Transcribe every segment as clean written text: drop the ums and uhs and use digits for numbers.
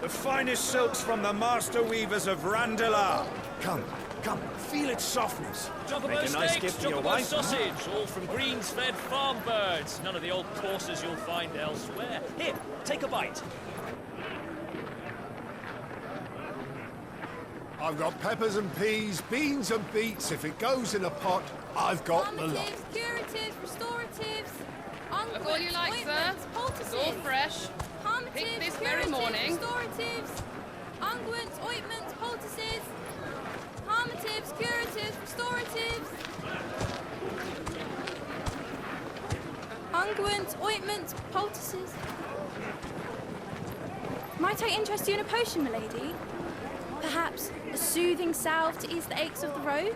The finest silks from the master weavers of Randalar. Come, feel its softness. Chocobo Make a nice steaks, gift for your chocobo wife. sausage, all from greens-fed farm birds. None of the old courses you'll find elsewhere. Here, take a bite. I've got peppers and peas, beans and beets. If it goes in a pot, I've got the lot. Calmatives, curatives, restoratives, unguents, Look all you like, sir. ointments, poultices. It's all fresh. Calmatives, Picked this very curatives, morning. Restoratives, unguents, ointments, poultices. Calmatives, curatives, restoratives. Unguents, ointments, poultices. Might I interest you in a potion, milady? Perhaps a soothing salve to ease the aches of the road?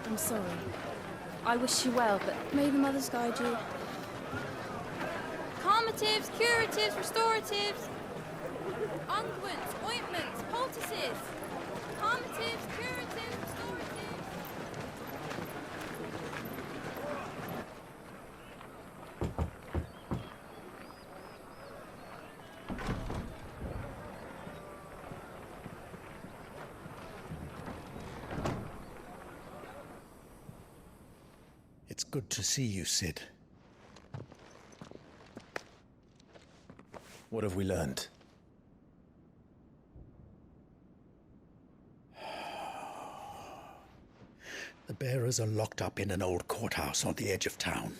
I'm sorry. I wish you well, but may the mothers guide you. Calmatives, curatives, restoratives. Unguents, ointments, poultices. Calmatives, curatives, restoratives. It's good to see you, Cid. What have we learned? The bearers are locked up in an old courthouse on the edge of town.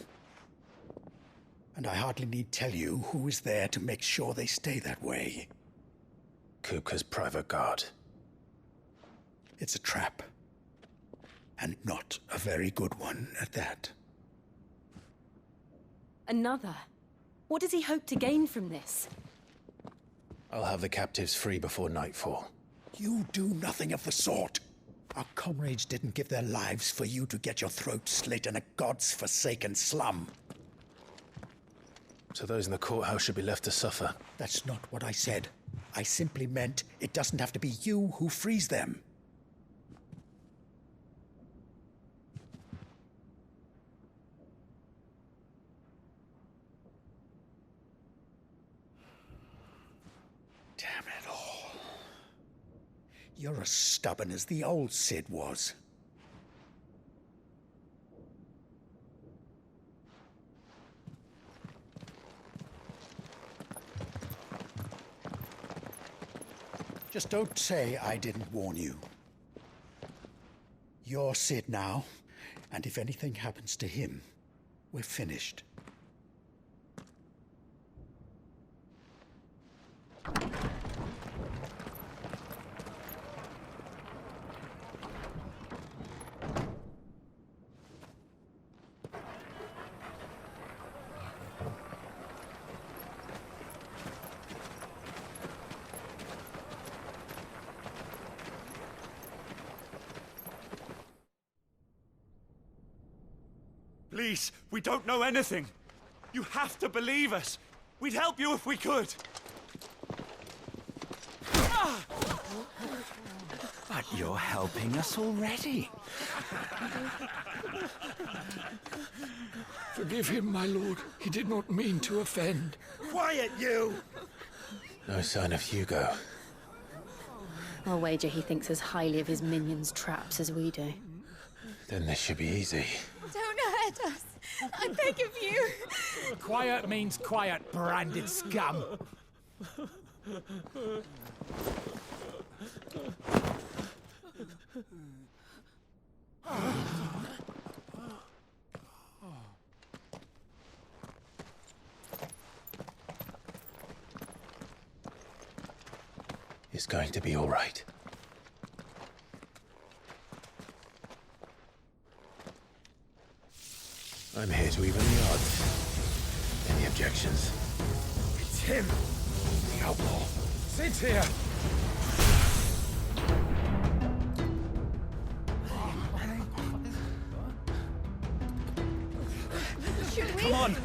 And I hardly need tell you who is there to make sure they stay that way. Kupka's private guard. It's a trap. And not a very good one at that. Another? What does he hope to gain from this? I'll have the captives free before nightfall. You do nothing of the sort. Our comrades didn't give their lives for you to get your throat slit in a god's forsaken slum. So those in the courthouse should be left to suffer. That's not what I said. I simply meant it doesn't have to be you who frees them. Damn it all. You're as stubborn as the old Cid was. Just don't say I didn't warn you. You're Cid now, and if anything happens to him, we're finished. Please, we don't know anything. You have to believe us. We'd help you if we could. But you're helping us already. Forgive him, my lord. He did not mean to offend. Quiet, you! No sign of Hugo. I'll wager he thinks as highly of his minions' traps as we do. Then this should be easy. Don't hurt us. I beg of you. Quiet means quiet, branded scum. It's going to be all right. I'm here to even the odds. Any objections? It's him, the outlaw. Sid's here. Should we? Come on.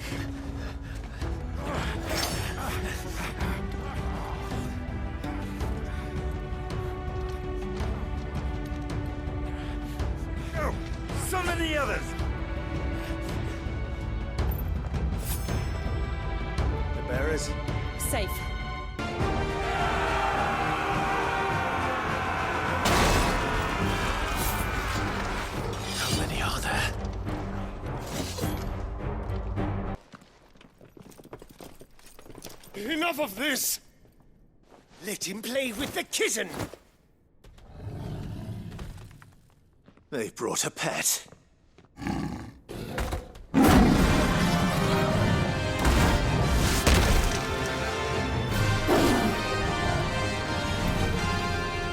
Go! Summon the others! bearers? Safe. How many are there? Enough of this! Let him play with the kitten! They brought a pet.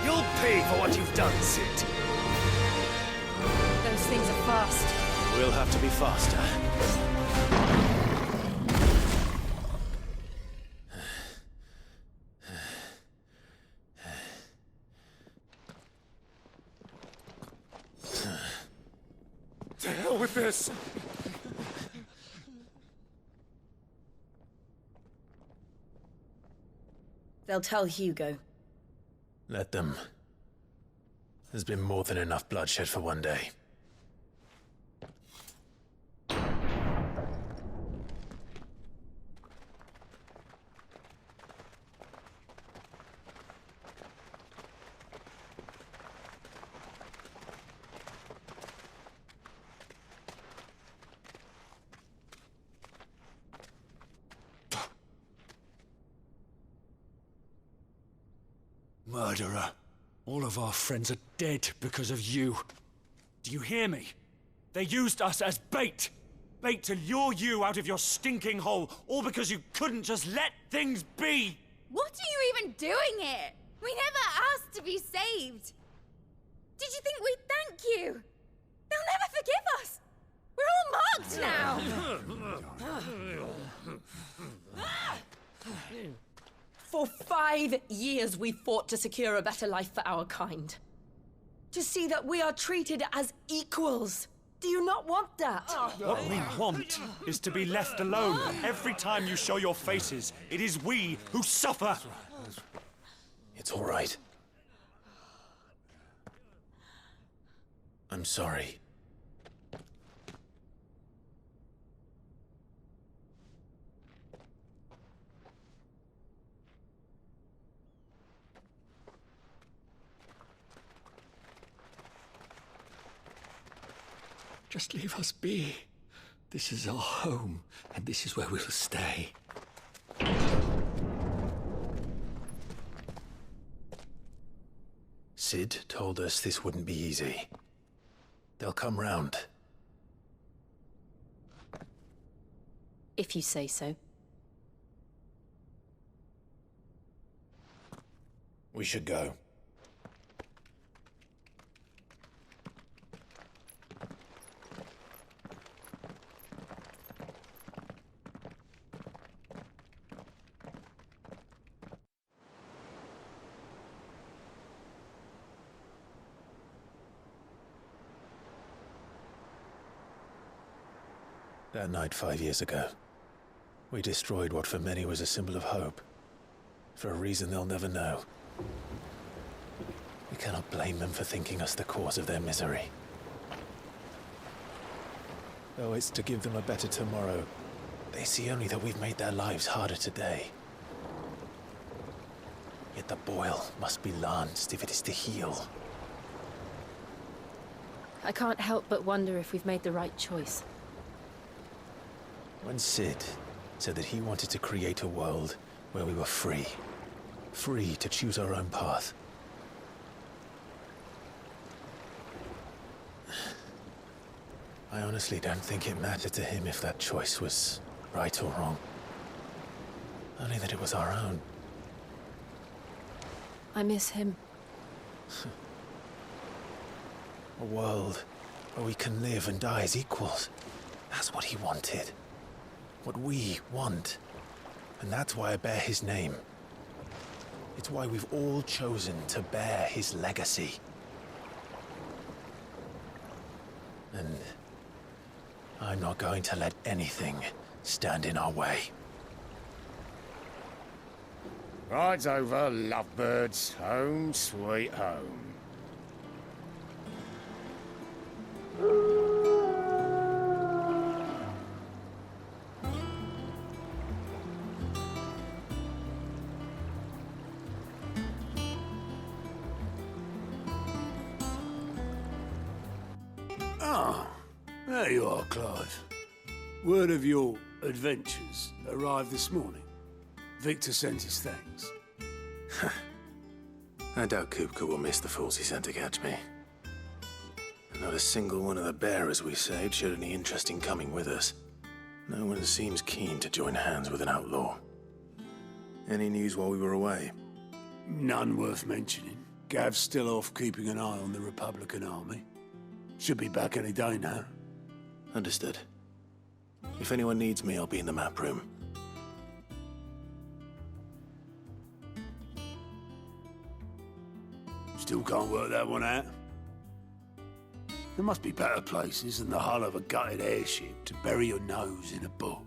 You'll pay for what you've done, Sid. Those things are fast. We'll have to be faster. To hell with this! They'll tell Hugo. Let them. There's been more than enough bloodshed for one day. Murderer. All of our friends are dead because of you. Do you hear me? They used us as bait. Bait to lure you out of your stinking hole, all because you couldn't just let things be. What are you even doing here? We never asked to be saved. Did you think we'd thank you? They'll never forgive us. We're all marked now. For 5 years we fought to secure a better life for our kind. To see that we are treated as equals. Do you not want that? What we want is to be left alone. Every time you show your faces, it is we who suffer. It's all right. I'm sorry. Just leave us be. This is our home, and this is where we'll stay. Sid told us this wouldn't be easy. They'll come round. If you say so. We should go. That night 5 years ago, we destroyed what for many was a symbol of hope. For a reason they'll never know. We cannot blame them for thinking us the cause of their misery. Though it's to give them a better tomorrow, they see only that we've made their lives harder today. Yet the boil must be lanced if it is to heal. I can't help but wonder if we've made the right choice. When Sid said that he wanted to create a world where we were free. Free to choose our own path. I honestly don't think it mattered to him if that choice was right or wrong. Only that it was our own. I miss him. A world where we can live and die as equals. That's what he wanted. What we want. And that's why I bear his name. It's why we've all chosen to bear his legacy. And I'm not going to let anything stand in our way. Ride's over, lovebirds. Home sweet home. There you are, Clive. Word of your adventures arrived this morning. Victor sent his thanks. I doubt Kupka will miss the fools he sent to catch me. Not a single one of the bearers we saved showed any interest in coming with us. No one seems keen to join hands with an outlaw. Any news while we were away? None worth mentioning. Gav's still off keeping an eye on the Republican army. Should be back any day now. Understood. If anyone needs me, I'll be in the map room. Still can't work that one out. There must be better places than the hull of a gutted airship to bury your nose in a book.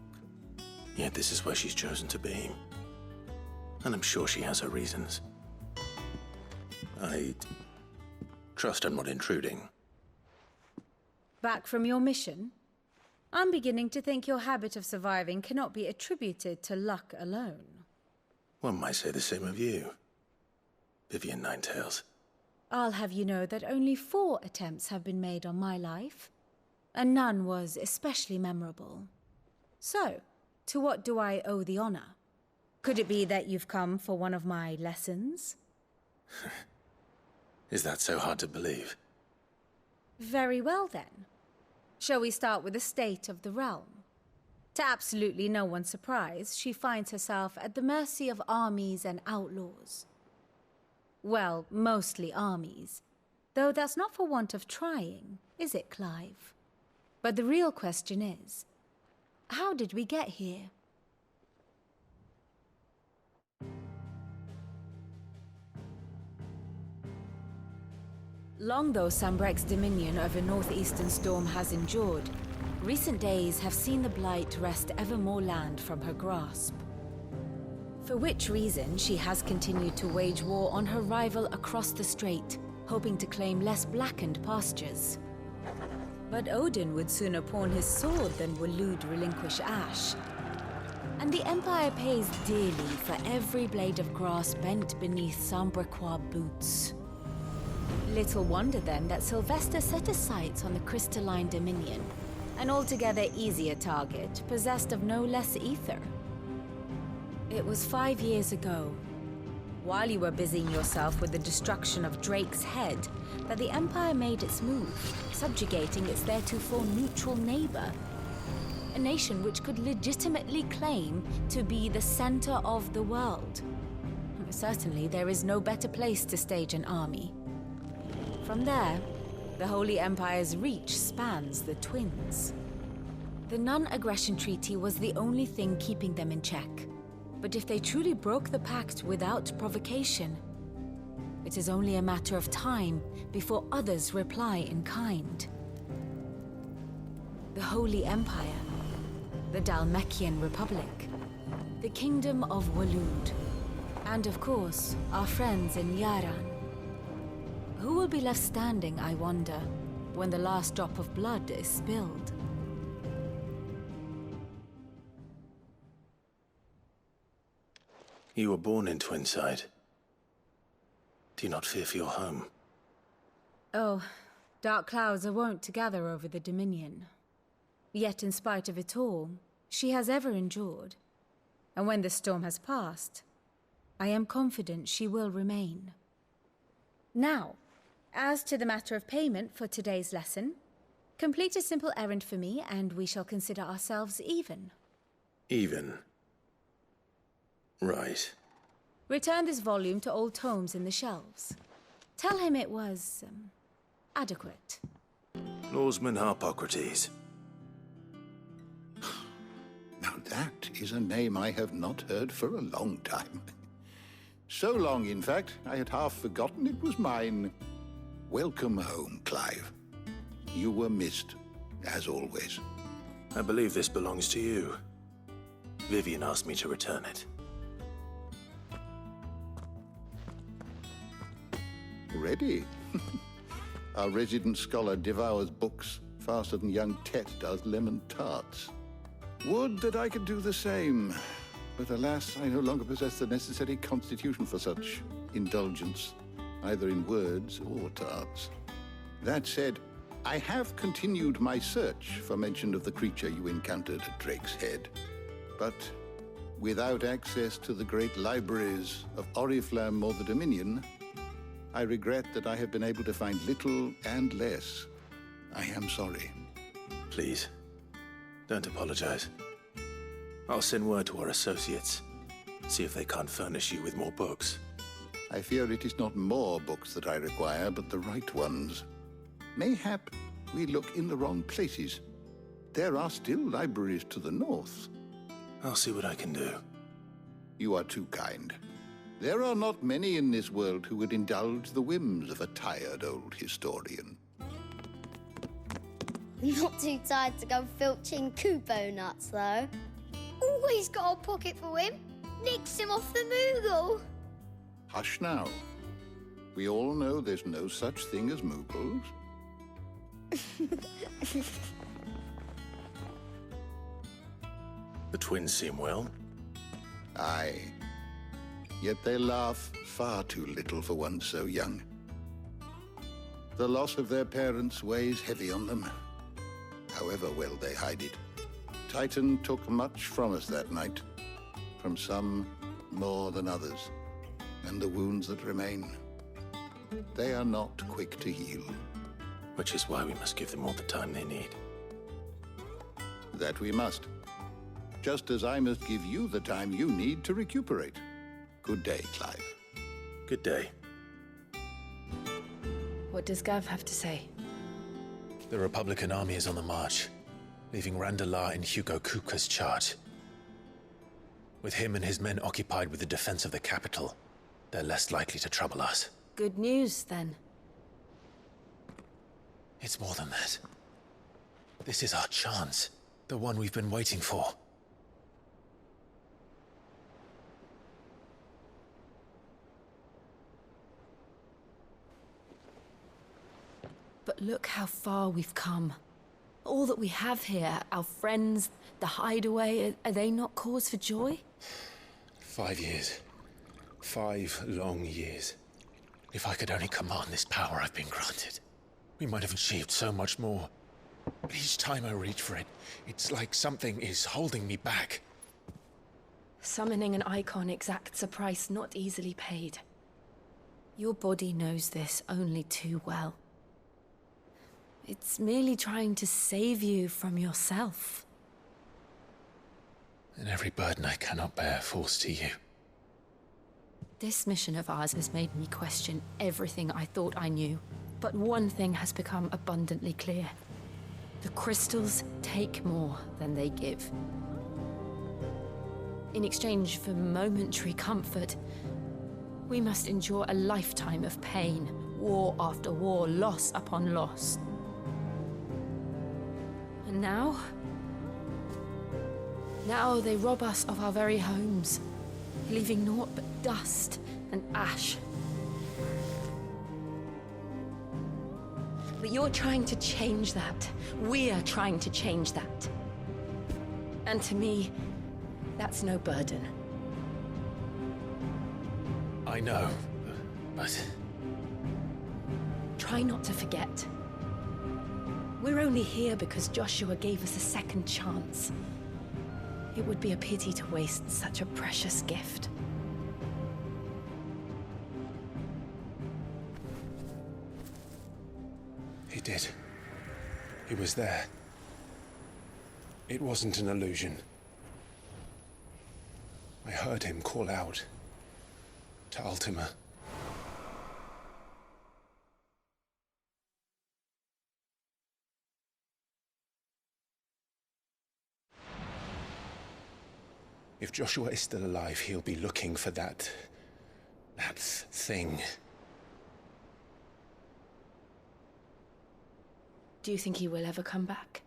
Yet this is where she's chosen to be. And I'm sure she has her reasons. I trust I'm not intruding. Back from your mission? I'm beginning to think your habit of surviving cannot be attributed to luck alone. One might say the same of you, Vivian Ninetails. I'll have you know that only 4 attempts have been made on my life, and none was especially memorable. So, to what do I owe the honor? Could it be that you've come for one of my lessons? Is that so hard to believe? Very well then. Shall we start with the state of the realm? To absolutely no one's surprise, she finds herself at the mercy of armies and outlaws. Well, mostly armies. Though that's not for want of trying, is it, Clive? But the real question is, how did we get here? Long though Sambrek's dominion over northeastern Storm has endured, recent days have seen the Blight wrest ever more land from her grasp. For which reason she has continued to wage war on her rival across the strait, hoping to claim less blackened pastures. But Odin would sooner pawn his sword than Waloed relinquish Ash. And the Empire pays dearly for every blade of grass bent beneath Sambrequois boots. Little wonder then that Sylvester set his sights on the Crystalline Dominion, an altogether easier target, possessed of no less ether. It was 5 years ago, while you were busying yourself with the destruction of Drake's head, that the Empire made its move, subjugating its theretofore neutral neighbor. A nation which could legitimately claim to be the center of the world. Certainly, there is no better place to stage an army. From there, the Holy Empire's reach spans the Twins. The non-aggression treaty was the only thing keeping them in check. But if they truly broke the pact without provocation, it is only a matter of time before others reply in kind. The Holy Empire, the Dhalmekian Republic, the Kingdom of Waloed, and of course, our friends in Yaran. Who will be left standing, I wonder, when the last drop of blood is spilled? You were born in Twinside. Do you not fear for your home? Oh, dark clouds are wont to gather over the Dominion. Yet in spite of it all, she has ever endured. And when the storm has passed, I am confident she will remain. Now, as to the matter of payment for today's lesson, complete a simple errand for me and we shall consider ourselves even. Even? Right. Return this volume to old tomes in the shelves. Tell him it was, adequate. Lawsman Harpocrates. Now that is a name I have not heard for a long time. So long, in fact, I had half forgotten it was mine. Welcome home, Clive. You were missed, as always. I believe this belongs to you. Vivian asked me to return it. Ready? Our resident scholar devours books faster than young Tet does lemon tarts. Would that I could do the same. But alas, I no longer possess the necessary constitution for such indulgence, either in words or tarts. That said, I have continued my search for mention of the creature you encountered at Drake's Head, but without access to the great libraries of Oriflamme or the Dominion, I regret that I have been able to find little and less. I am sorry. Please, don't apologize. I'll send word to our associates, see if they can't furnish you with more books. I fear it is not more books that I require, but the right ones. Mayhap we look in the wrong places. There are still libraries to the north. I'll see what I can do. You are too kind. There are not many in this world who would indulge the whims of a tired old historian. Not too tired to go filching Kupo nuts, though. Always got a pocket for him. Nicks him off the Moogle. Hush now. We all know there's no such thing as Moogles. The twins seem well. Aye. Yet they laugh far too little for one so young. The loss of their parents weighs heavy on them, however well they hide it. Titan took much from us that night, from some more than others, and the wounds that remain, they are not quick to heal. Which is why we must give them all the time they need. That we must. Just as I must give you the time you need to recuperate. Good day, Clive. Good day. What does Gav have to say? The Republican army is on the march, leaving Randalar in Hugo Kupka's charge. With him and his men occupied with the defense of the capital, they're less likely to trouble us. Good news, then. It's more than that. This is our chance, the one we've been waiting for. But look how far we've come. All that we have here, our friends, the hideaway, are they not cause for joy? 5 years. 5 long years. If I could only command this power I've been granted, we might have achieved so much more. But each time I reach for it, it's like something is holding me back. Summoning an icon exacts a price not easily paid. Your body knows this only too well. It's merely trying to save you from yourself. And every burden I cannot bear falls to you. This mission of ours has made me question everything I thought I knew. But one thing has become abundantly clear. The crystals take more than they give. In exchange for momentary comfort, we must endure a lifetime of pain, war after war, loss upon loss. And now they rob us of our very homes, leaving naught but dust and ash. But you're trying to change that. We're trying to change that. And to me, that's no burden. I know, but... Try not to forget. We're only here because Joshua gave us a second chance. It would be a pity to waste such a precious gift. He did. He was there. It wasn't an illusion. I heard him call out to Ultima. If Joshua is still alive, he'll be looking for that thing. Do you think he will ever come back?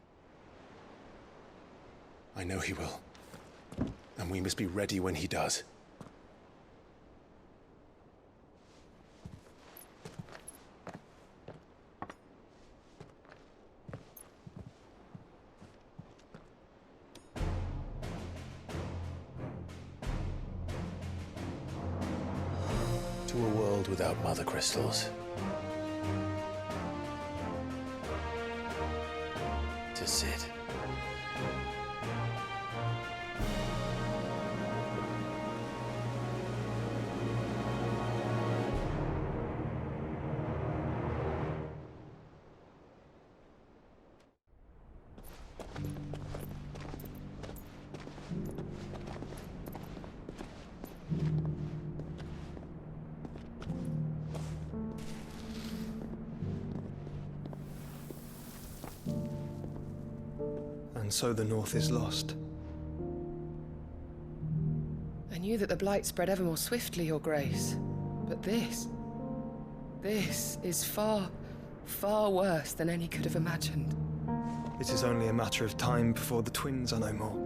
I know he will. And we must be ready when he does. To a world without mother crystals. it. And so the North is lost. I knew that the Blight spread ever more swiftly, Your Grace. But this is far, far worse than any could have imagined. It is only a matter of time before the twins are no more.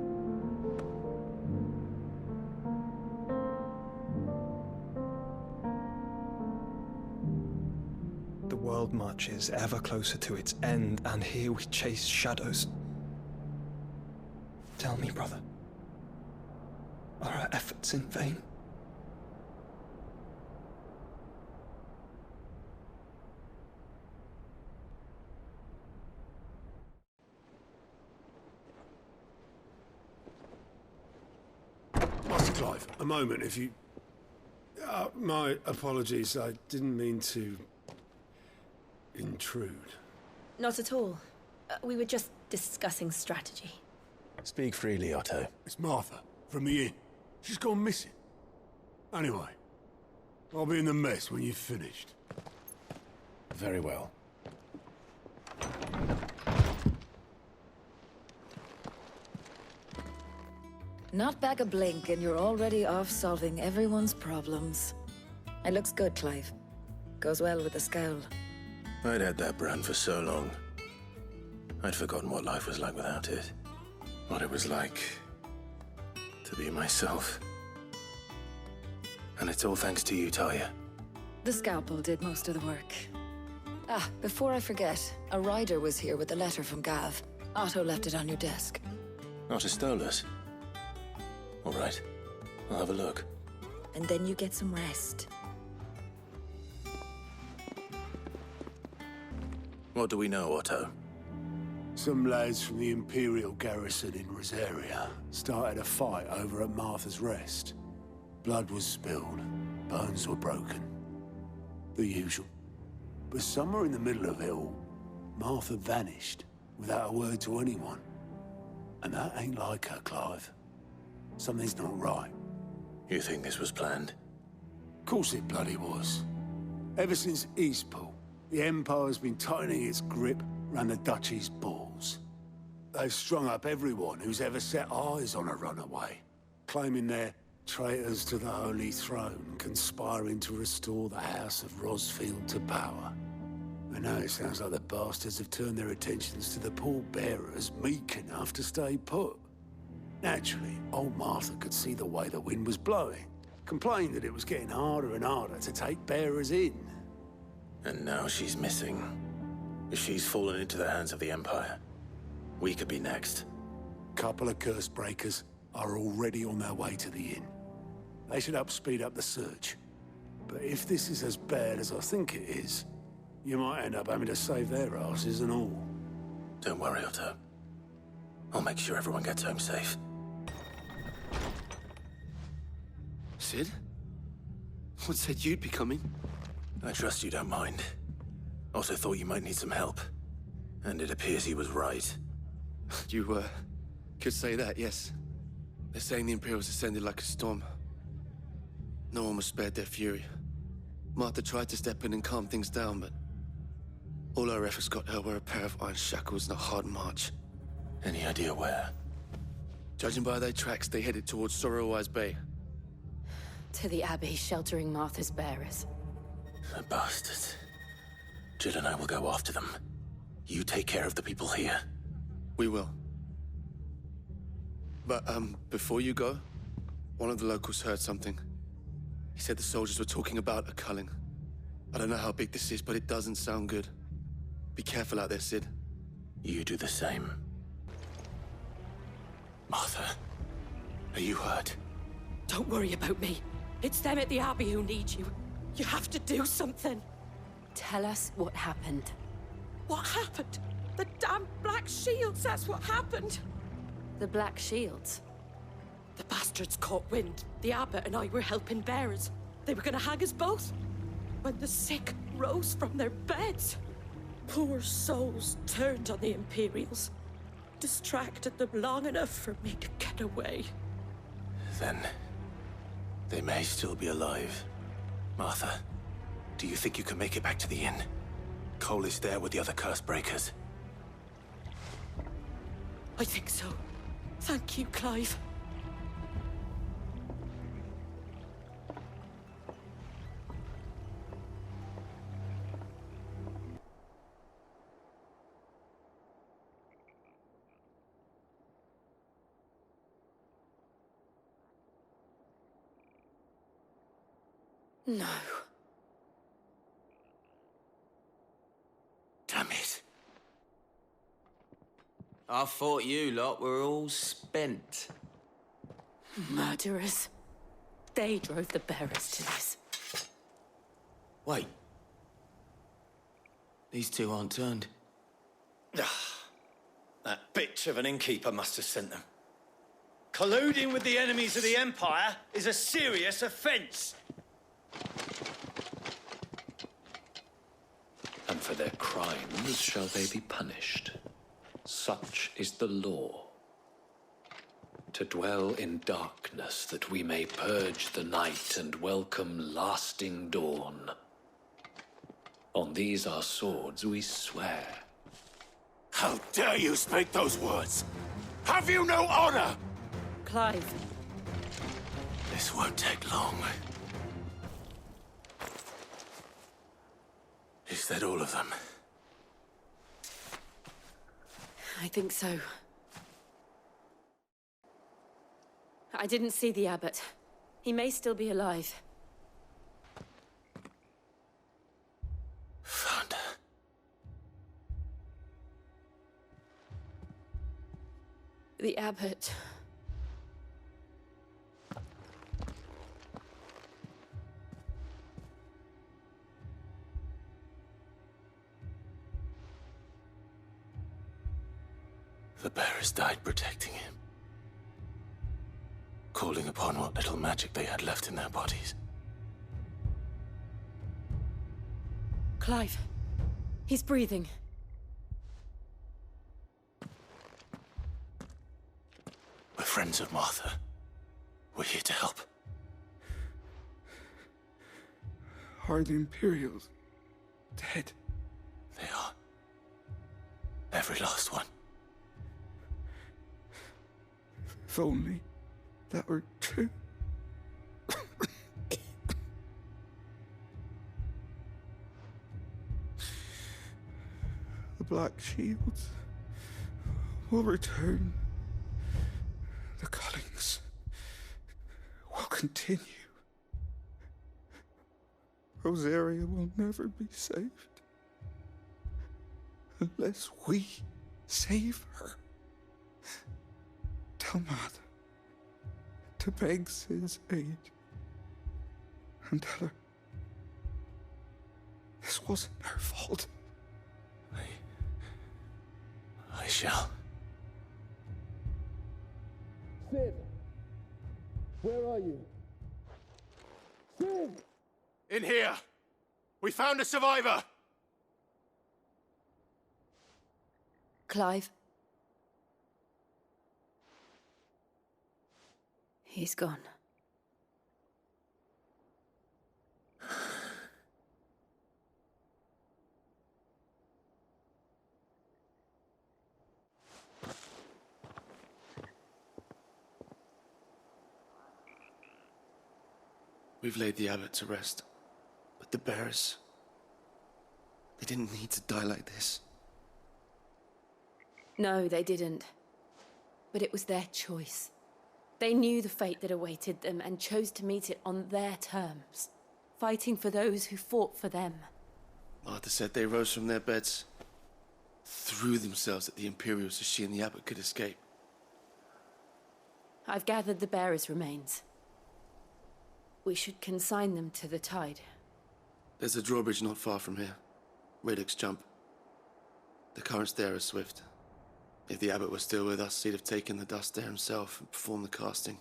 The world marches ever closer to its end, and here we chase shadows. Tell me, brother, are our efforts in vain? Master Clive, a moment, if you... my apologies, I didn't mean to... intrude. Not at all. We were just discussing strategy. Speak freely, Otto. It's Martha, from the inn. She's gone missing. Anyway, I'll be in the mess when you've finished. Very well. Not back a blink and you're already off solving everyone's problems. It looks good, Clive. Goes well with the scowl. I'd had that brand for so long. I'd forgotten what life was like without it. What it was like to be myself. And it's all thanks to you, Talia. The scalpel did most of the work. Ah, before I forget, a rider was here with a letter from Gav. Otto left it on your desk. Otto stole us. All right, I'll have a look. And then you get some rest. What do we know, Otto? Some lads from the Imperial garrison in Rosaria started a fight over at Martha's Rest. Blood was spilled, bones were broken. The usual. But somewhere in the middle of it all, Martha vanished without a word to anyone. And that ain't like her, Clive. Something's not right. You think this was planned? Of course it bloody was. Ever since Eastpool, the Empire's been tightening its grip round the Duchy's balls. They've strung up everyone who's ever set eyes on a runaway, claiming they're traitors to the Holy Throne, conspiring to restore the House of Rosfield to power. And now it sounds like the bastards have turned their attentions to the pallbearers meek enough to stay put. Naturally, old Martha could see the way the wind was blowing, complained that it was getting harder and harder to take bearers in. And now she's missing. If she's fallen into the hands of the Empire, we could be next. Couple of curse breakers are already on their way to the inn. They should help speed up the search. But if this is as bad as I think it is, you might end up having to save their asses and all. Don't worry, Otto. I'll make sure everyone gets home safe. Sid? What said you'd be coming? I trust you don't mind. Otto thought you might need some help. And it appears he was right. You, could say that, yes. They're saying the Imperials descended like a storm. No one was spared their fury. Martha tried to step in and calm things down, but all our efforts got her were a pair of iron shackles and a hard march. Any idea where? Judging by their tracks, they headed towards Sorrowwise Bay. To the Abbey, sheltering Martha's bearers. The bastards. Jill and I will go after them. You take care of the people here. We will. But, before you go, one of the locals heard something. He said the soldiers were talking about a culling. I don't know how big this is, but it doesn't sound good. Be careful out there, Sid. You do the same. Martha, are you hurt? Don't worry about me. It's them at the Abbey who need you. You have to do something. Tell us what happened. What happened? The damn Black Shields, that's what happened. The Black Shields? The bastards caught wind. The abbot and I were helping bearers. They were gonna hang us both. When the sick rose from their beds, poor souls turned on the Imperials. Distracted them long enough for me to get away. Then they may still be alive. Martha, do you think you can make it back to the inn? Cole is there with the other curse breakers. I think so. Thank you, Clive. No. Damn it. I thought you lot were all spent. Murderers. They drove the bearers to this. Wait. These two aren't turned. That bitch of an innkeeper must have sent them. Colluding with the enemies of the Empire is a serious offence. And for their crimes shall they be punished. Such is the law. To dwell in darkness that we may purge the night and welcome lasting dawn. On these our swords we swear. How dare you speak those words? Have you no honor? Clive. This won't take long. Is that all of them? I think so. I didn't see the abbot. He may still be alive. Found her. The abbot. The bearers died protecting him. Calling upon what little magic they had left in their bodies. Clive. He's breathing. We're friends of Martha. We're here to help. Are the Imperials dead? They are. Every last one. If only that were true. The Black Shields will return. The Cullings will continue. Rosaria will never be saved unless we save her. Tell Martha to beg Cid's aid and tell her this wasn't her fault. I shall. Cid! Where are you? Cid! In here! We found a survivor! Clive? He's gone. We've laid the abbot to rest. But the bearers... they didn't need to die like this. No, they didn't. But it was their choice. They knew the fate that awaited them and chose to meet it on their terms, fighting for those who fought for them. Martha said they rose from their beds, threw themselves at the Imperials so she and the abbot could escape. I've gathered the bearers' remains. We should consign them to the tide. There's a drawbridge not far from here. Radix Jump. The currents there are swift. If the abbot was still with us, he'd have taken the dust there himself and performed the casting.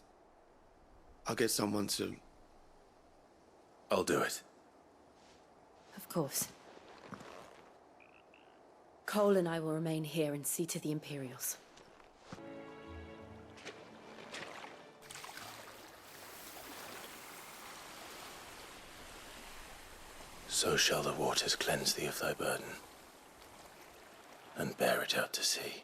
I'll get someone to... I'll do it. Of course. Cole and I will remain here and see to the Imperials. So shall the waters cleanse thee of thy burden, and bear it out to sea.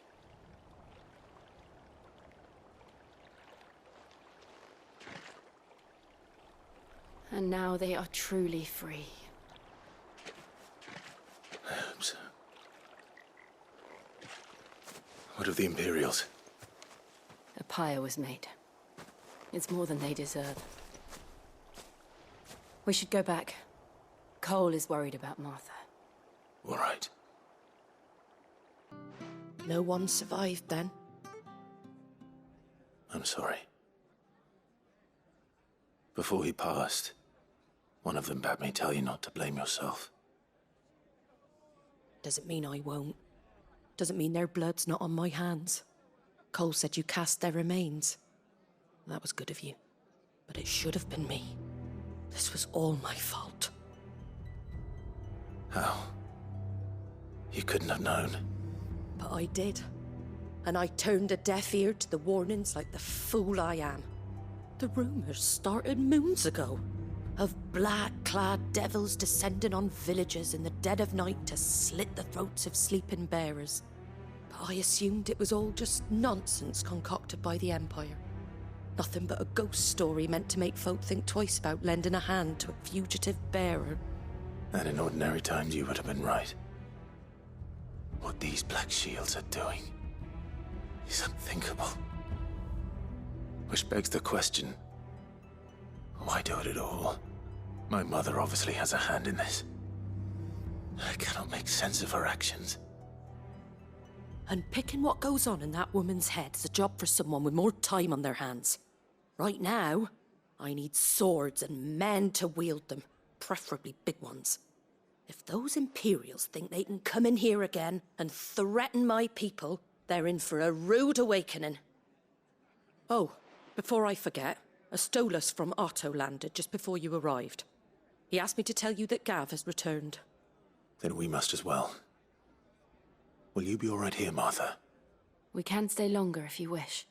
And now they are truly free. I hope so. What of the Imperials? A pyre was made. It's more than they deserve. We should go back. Cole is worried about Martha. All right. No one survived then? I'm sorry. Before he passed, one of them bade me tell you not to blame yourself. Doesn't mean I won't. Doesn't mean their blood's not on my hands. Cole said you cast their remains. That was good of you. But it should have been me. This was all my fault. How? You couldn't have known. But I did. And I turned a deaf ear to the warnings like the fool I am. The rumors started moons ago. Of black-clad devils descending on villages in the dead of night to slit the throats of sleeping bearers. But I assumed it was all just nonsense concocted by the Empire. Nothing but a ghost story meant to make folk think twice about lending a hand to a fugitive bearer. And in ordinary times you would have been right. What these Black Shields are doing is unthinkable. Which begs the question, why do it at all? My mother obviously has a hand in this. I cannot make sense of her actions. And picking what goes on in that woman's head is a job for someone with more time on their hands. Right now, I need swords and men to wield them, preferably big ones. If those Imperials think they can come in here again and threaten my people, they're in for a rude awakening. Oh, before I forget, a Stolas from Otto landed just before you arrived. He asked me to tell you that Gav has returned. Then we must as well. Will you be all right here, Martha? We can stay longer if you wish.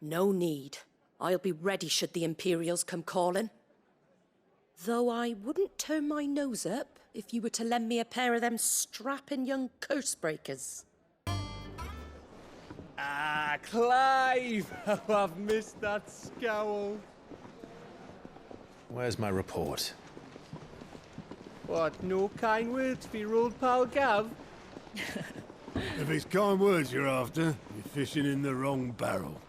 No need. I'll be ready should the Imperials come calling. Though I wouldn't turn my nose up if you were to lend me a pair of them strapping young curse-breakers. Ah, Clive! Oh, I've missed that scowl. Where's my report? What, no kind words for your old pal Gav? If it's kind words you're after, you're fishing in the wrong barrel.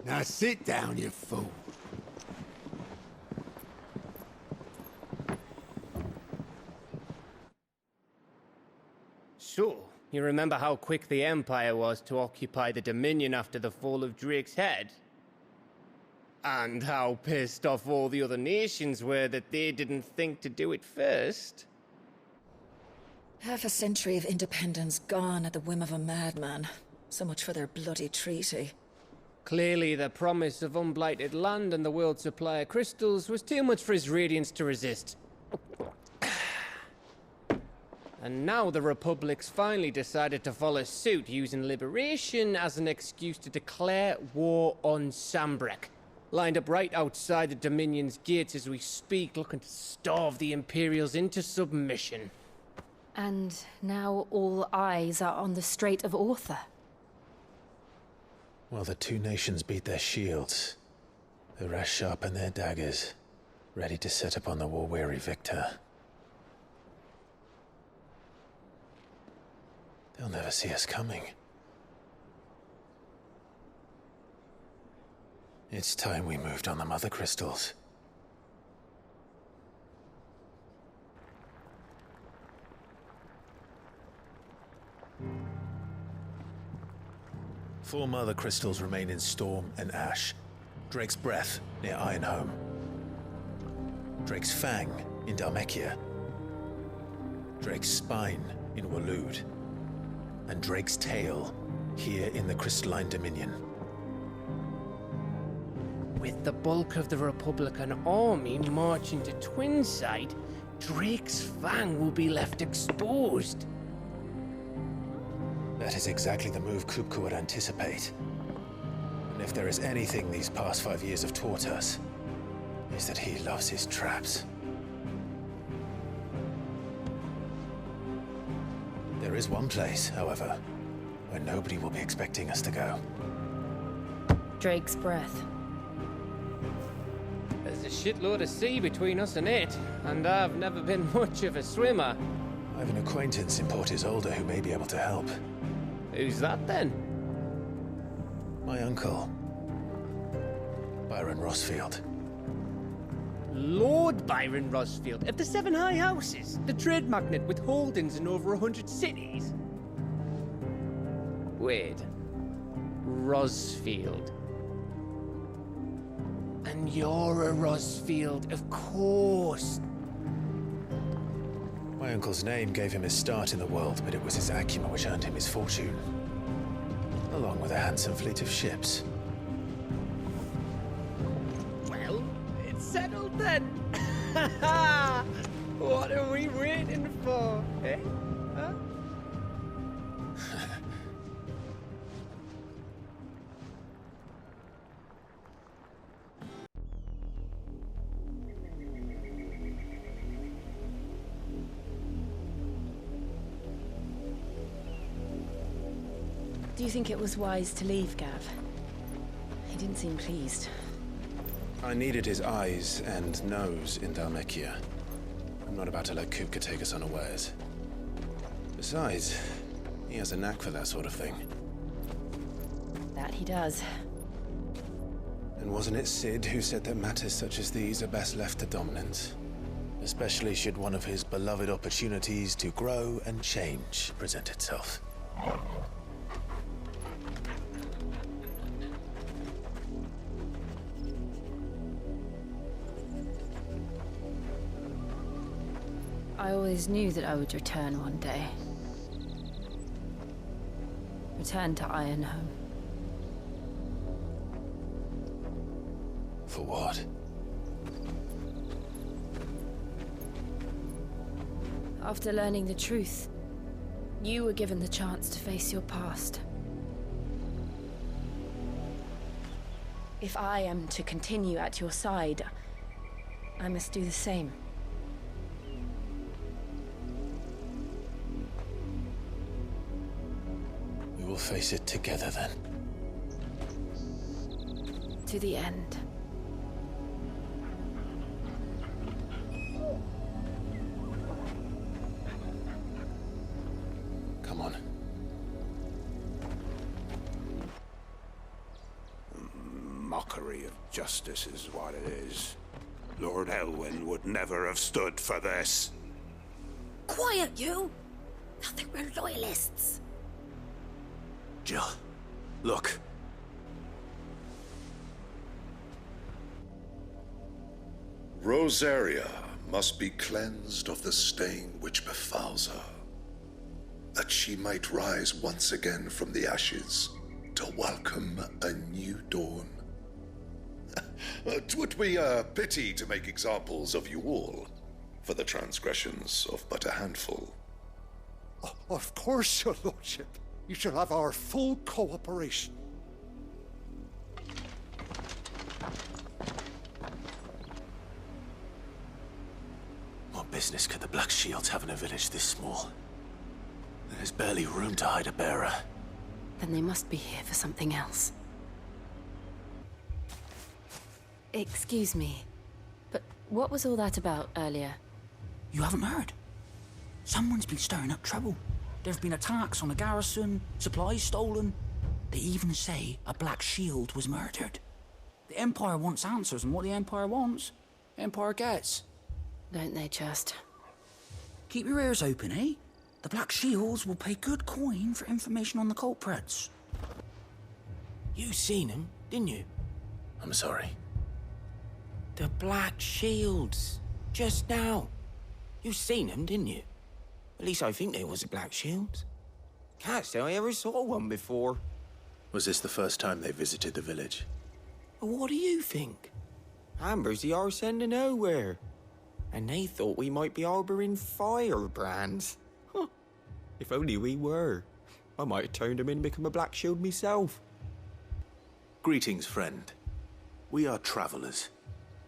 Now sit down, you fool. So, you remember how quick the Empire was to occupy the Dominion after the fall of Drake's Head? And how pissed off all the other nations were that they didn't think to do it first? Half a century of independence gone at the whim of a madman. So much for their bloody treaty. Clearly, the promise of unblighted land and the world's supply of crystals was too much for his radiance to resist. And now the Republic's finally decided to follow suit, using liberation as an excuse to declare war on Sanbreque. Lined up right outside the Dominion's gates as we speak, looking to starve the Imperials into submission. And now all eyes are on the Strait of Author. Well, the two nations beat their shields. The rest sharpen their daggers, ready to set upon the war-weary victor. They'll never see us coming. It's time we moved on the Mother Crystals. Four Mother Crystals remain in Storm and Ash. Drake's Breath near Ironhome. Drake's Fang in Dhalmekia. Drake's Spine in Waloed, and Drake's Tail here in the Crystalline Dominion. With the bulk of the Republican army marching to Twinside, Drake's Fang will be left exposed. That is exactly the move Kupka would anticipate. And if there is anything these past 5 years have taught us, is that he loves his traps. There is one place, however, where nobody will be expecting us to go. Drake's Breath. There's a shitload of sea between us and it, and I've never been much of a swimmer. I have an acquaintance in Port Isolde who may be able to help. Who's that then? My uncle, Byron Rosfield. Lord Byron Rosfield of the Seven High Houses, the trade magnate with holdings in over 100 cities. Wait, Rosfield. And you're a Rosfield, of course. My uncle's name gave him his start in the world, but it was his acumen which earned him his fortune, along with a handsome fleet of ships. Well, it's settled then. What are we waiting for, eh? Huh? Do you think it was wise to leave, Gav? He didn't seem pleased. I needed his eyes and nose in Dhalmekia. I'm not about to let Kupka take us unawares. Besides, he has a knack for that sort of thing. That he does. And wasn't it Sid who said that matters such as these are best left to dominance? Especially should one of his beloved opportunities to grow and change present itself. I always knew that I would return one day. Return to Ironhome. For what? After learning the truth, you were given the chance to face your past. If I am to continue at your side, I must do the same. We will face it together then. To the end. Come on. Mockery of justice is what it is. Lord Elwyn would never have stood for this. Quiet, you! I think we're loyalists. Jill, look. Rosaria must be cleansed of the stain which befouls her, that she might rise once again from the ashes to welcome a new dawn. 'Twould be a pity to make examples of you all for the transgressions of but a handful. Of course, your lordship. You shall have our full cooperation. What business could the Black Shields have in a village this small? There's barely room to hide a bearer. Then they must be here for something else. Excuse me, but what was all that about earlier? You haven't heard? Someone's been stirring up trouble. There have been attacks on the garrison, supplies stolen. They even say a Black Shield was murdered. The Empire wants answers, and what the Empire wants, the Empire gets. Don't they just? Keep your ears open, eh? The Black Shields will pay good coin for information on the culprits. You seen him, didn't you? I'm sorry. The Black Shields. Just now. You seen him, didn't you? At least I think there was a Black Shield. Can't say I ever saw one before. Was this the first time they visited the village? But what do you think? Amber's the arse end of nowhere. And they thought we might be harbouring firebrands. Huh. If only we were. I might have turned them in and become a Black Shield myself. Greetings, friend. We are travelers.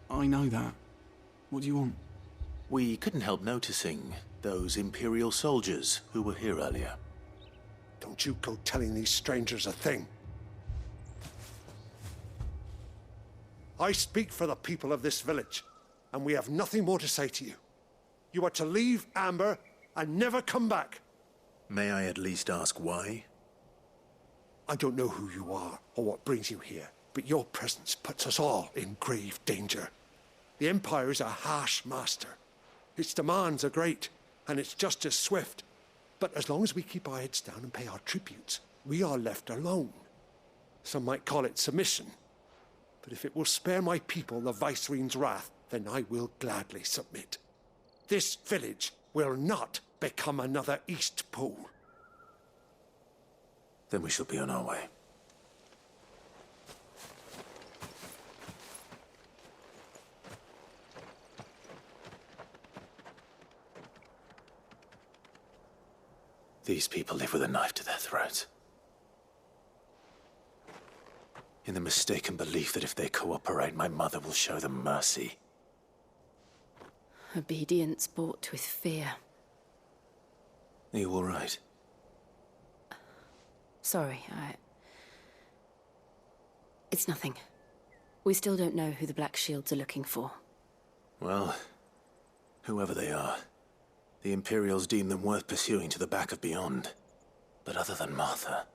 I know that. What do you want? We couldn't help noticing those Imperial soldiers who were here earlier. Don't you go telling these strangers a thing. I speak for the people of this village, and we have nothing more to say to you. You are to leave Amber and never come back. May I at least ask why? I don't know who you are or what brings you here, but your presence puts us all in grave danger. The Empire is a harsh master. Its demands are great, and its justice swift. But as long as we keep our heads down and pay our tributes, we are left alone. Some might call it submission. But if it will spare my people the Viceroy's wrath, then I will gladly submit. This village will not become another Eastpool. Then we shall be on our way. These people live with a knife to their throats. In the mistaken belief that if they cooperate, my mother will show them mercy. Obedience bought with fear. Are you all right? Sorry, It's nothing. We still don't know who the Black Shields are looking for. Well, whoever they are, the Imperials deem them worth pursuing to the back of beyond. But other than Martha,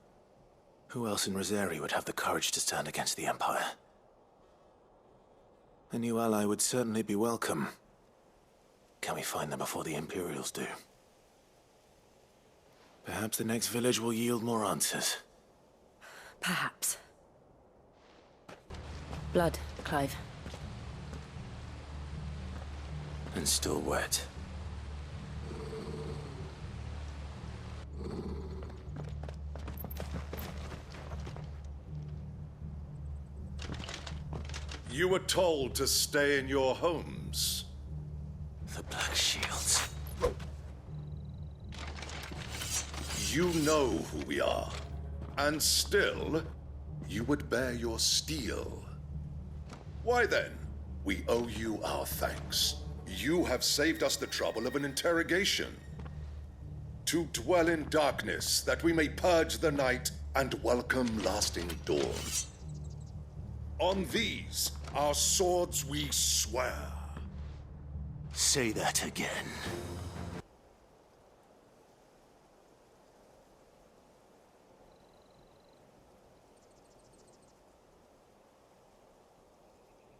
who else in Rosari would have the courage to stand against the Empire? A new ally would certainly be welcome. Can we find them before the Imperials do? Perhaps the next village will yield more answers. Perhaps. Blood, Clive. And still wet. You were told to stay in your homes. The Black Shields. You know who we are. And still, you would bear your steel. Why then? We owe you our thanks. You have saved us the trouble of an interrogation. To dwell in darkness, that we may purge the night and welcome lasting dawn. On these, our swords we swear. Say that again.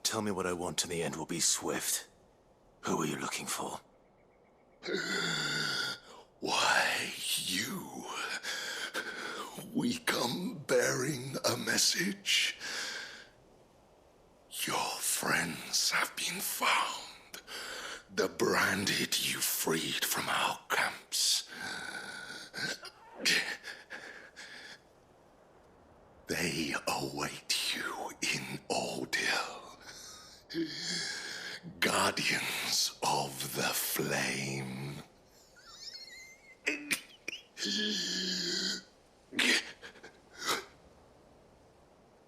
Tell me what I want and the end will be swift. Who are you looking for? Why, you. We come bearing a message. Your friends have been found. The branded you freed from our camps. They await you in Oldhill. Guardians of the Flame.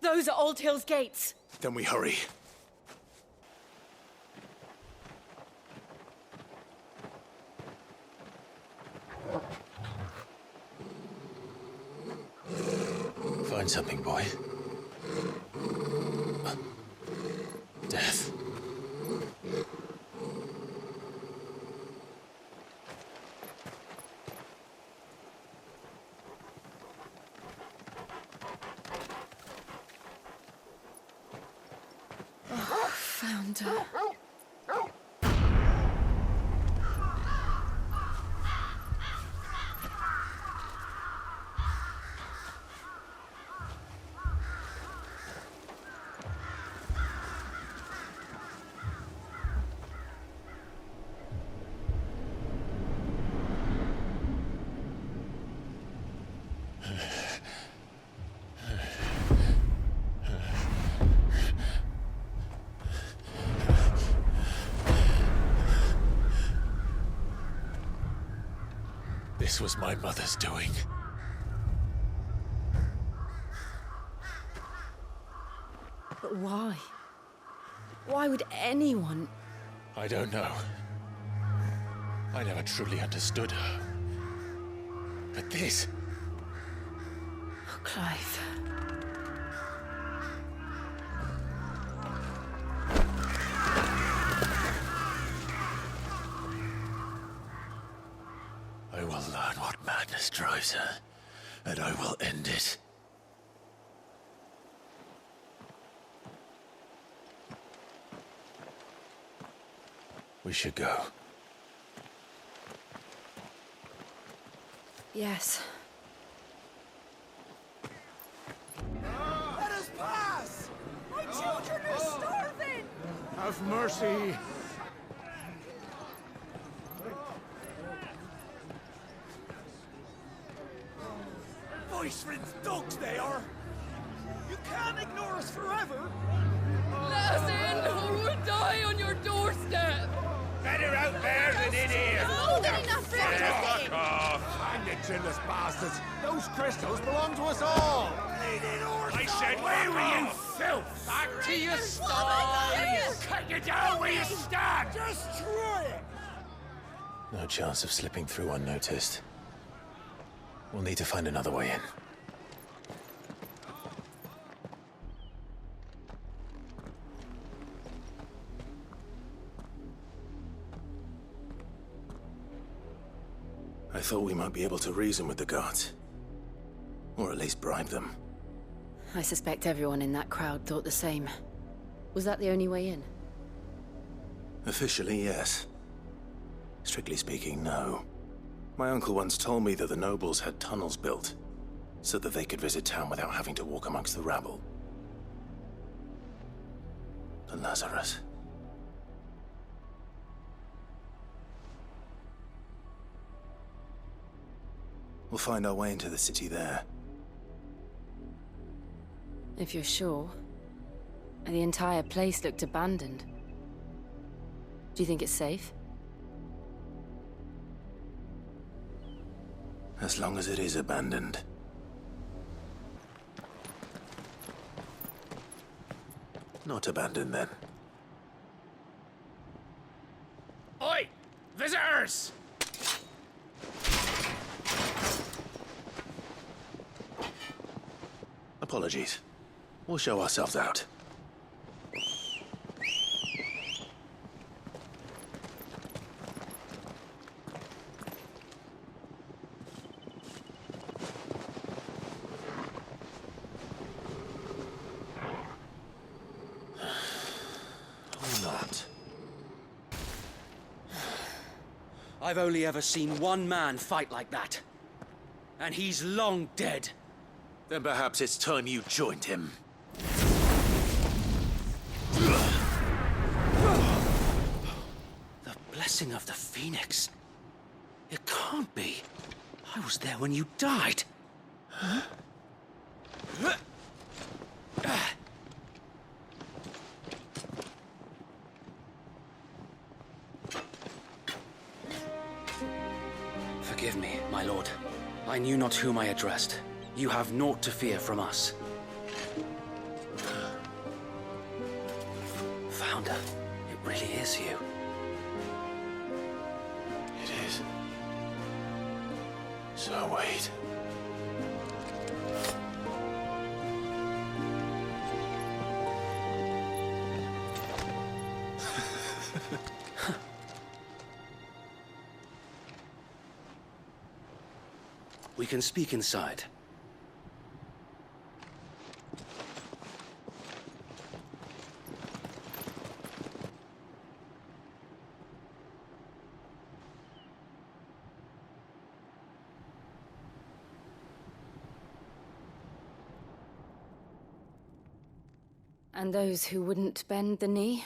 Those are Old Hill's gates. Then we hurry. Find something, boy. Death. Found her. This was my mother's doing. But why? Why would anyone... I don't know. I never truly understood her. But this... Oh, Clive. I will learn what madness drives her, and I will end it. We should go. Yes. Let us pass! My children are starving! Have mercy. Voice-rinsed dogs they are! You can't ignore us forever! Let us in, or we'll die on your doorstep! Better out there than in here! More than enough for everything! Hang the chinless bastards! Those crystals belong to us all! I said, where were you, filth? Back to your stall! Cut you down where you stand! Just try it! No chance of slipping through unnoticed. We'll need to find another way in. I thought we might be able to reason with the guards. Or at least bribe them. I suspect everyone in that crowd thought the same. Was that the only way in? Officially, yes. Strictly speaking, no. My uncle once told me that the nobles had tunnels built, so that they could visit town without having to walk amongst the rabble. The Lazarus. We'll find our way into the city there. If you're sure. The entire place looked abandoned. Do you think it's safe? As long as it is abandoned. Not abandoned, then. Oi! Visitors! Apologies. We'll show ourselves out. I've only ever seen one man fight like that. And he's long dead. Then perhaps it's time you joined him. The blessing of the Phoenix. It can't be. I was there when you died. Huh? Forgive me, my lord. I knew not whom I addressed. You have naught to fear from us. Founder, it really is you. It is. So wait. We can speak inside. And those who wouldn't bend the knee?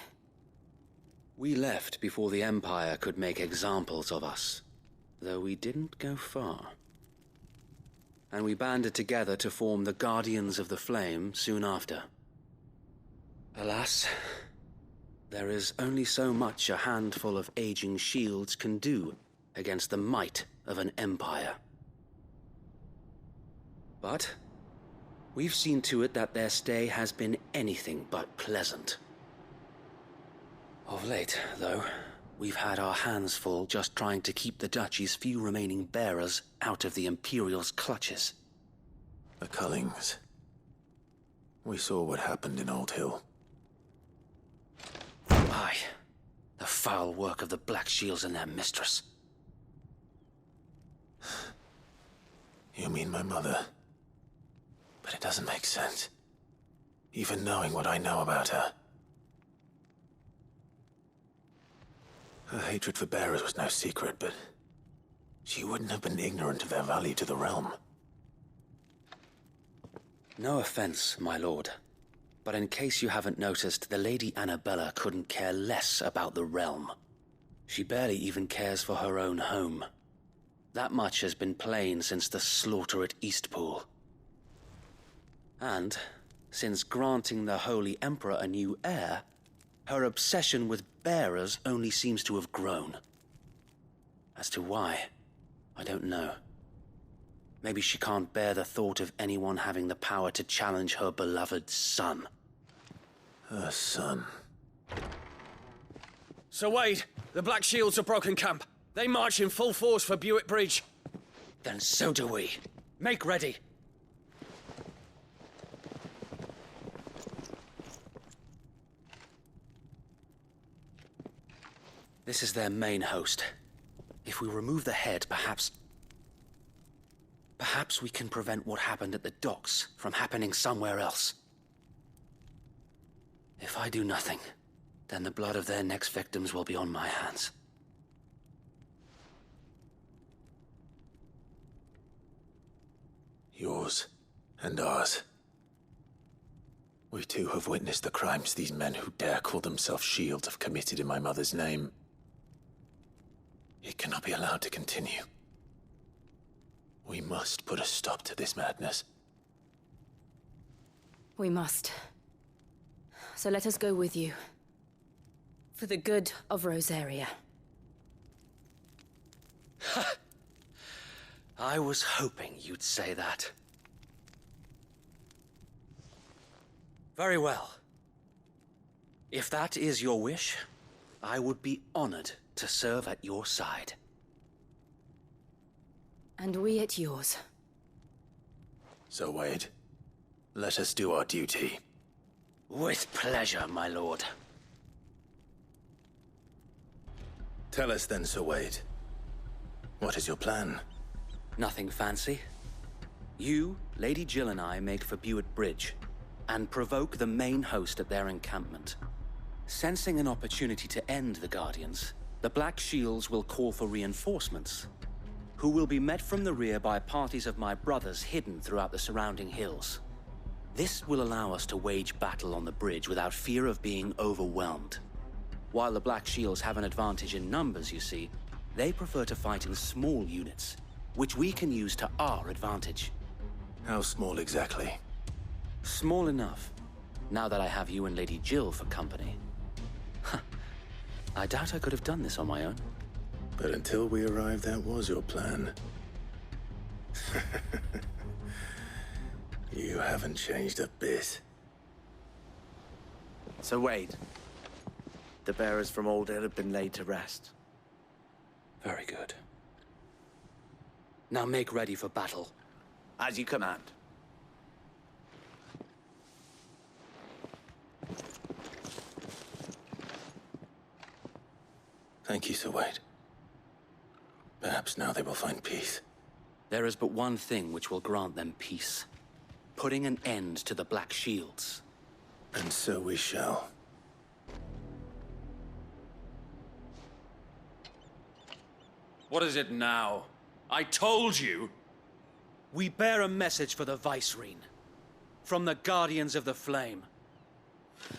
We left before the Empire could make examples of us, though we didn't go far. And we banded together to form the Guardians of the Flame soon after. Alas, there is only so much a handful of aging shields can do against the might of an empire. But we've seen to it that their stay has been anything but pleasant. Of late, though, we've had our hands full just trying to keep the Duchy's few remaining bearers out of the Imperial's clutches. The Cullings. We saw what happened in Old Hill. Aye. The foul work of the Black Shields and their mistress. You mean my mother? But it doesn't make sense. Even knowing what I know about her. Her hatred for bearers was no secret, but she wouldn't have been ignorant of their value to the realm. No offense, my lord. But in case you haven't noticed, the Lady Annabella couldn't care less about the realm. She barely even cares for her own home. That much has been plain since the slaughter at Eastpool. And, since granting the Holy Emperor a new heir, her obsession with bearers only seems to have grown. As to why, I don't know. Maybe she can't bear the thought of anyone having the power to challenge her beloved son. Her son. Sir Wade, the Black Shields have broken camp. They march in full force for Buick Bridge. Then so do we. Make ready. This is their main host. If we remove the head, perhaps we can prevent what happened at the docks from happening somewhere else. If I do nothing, then the blood of their next victims will be on my hands. Yours and ours. We too have witnessed the crimes these men who dare call themselves Shields have committed in my mother's name. It cannot be allowed to continue. We must put a stop to this madness. We must. So let us go with you. For the good of Rosaria. I was hoping you'd say that. Very well. If that is your wish, I would be honored to serve at your side. And we at yours. So, Wade, let us do our duty. With pleasure, my lord. Tell us then, Sir Wade. What is your plan? Nothing fancy. You, Lady Jill and I make for Buick Bridge, and provoke the main host at their encampment. Sensing an opportunity to end the Guardians, the Black Shields will call for reinforcements, who will be met from the rear by parties of my brothers hidden throughout the surrounding hills. This will allow us to wage battle on the bridge without fear of being overwhelmed. While the Black Shields have an advantage in numbers, you see, they prefer to fight in small units, which we can use to our advantage. How small exactly? Small enough, now that I have you and Lady Jill for company. I doubt I could have done this on my own. But until we arrived, that was your plan. You haven't changed a bit. Sir Wade, the bearers from Old Hill have been laid to rest. Very good. Now make ready for battle. As you command. Thank you, Sir Wade. Perhaps now they will find peace. There is but one thing which will grant them peace. Putting an end to the Black Shields. And so we shall. What is it now? I told you! We bear a message for the Vicereine. From the Guardians of the Flame.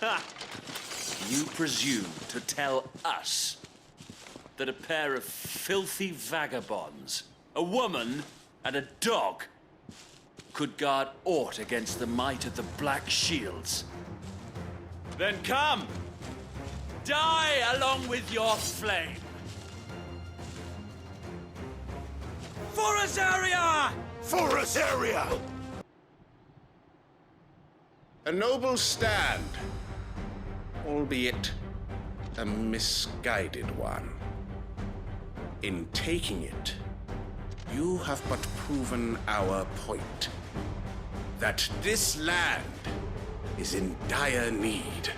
Ha! You presume to tell us that a pair of filthy vagabonds, a woman and a dog, could guard aught against the might of the Black Shields? Then come! Die along with your flame! For Rosaria! For Rosaria! A noble stand, albeit a misguided one. In taking it, you have but proven our point. That this land is in dire need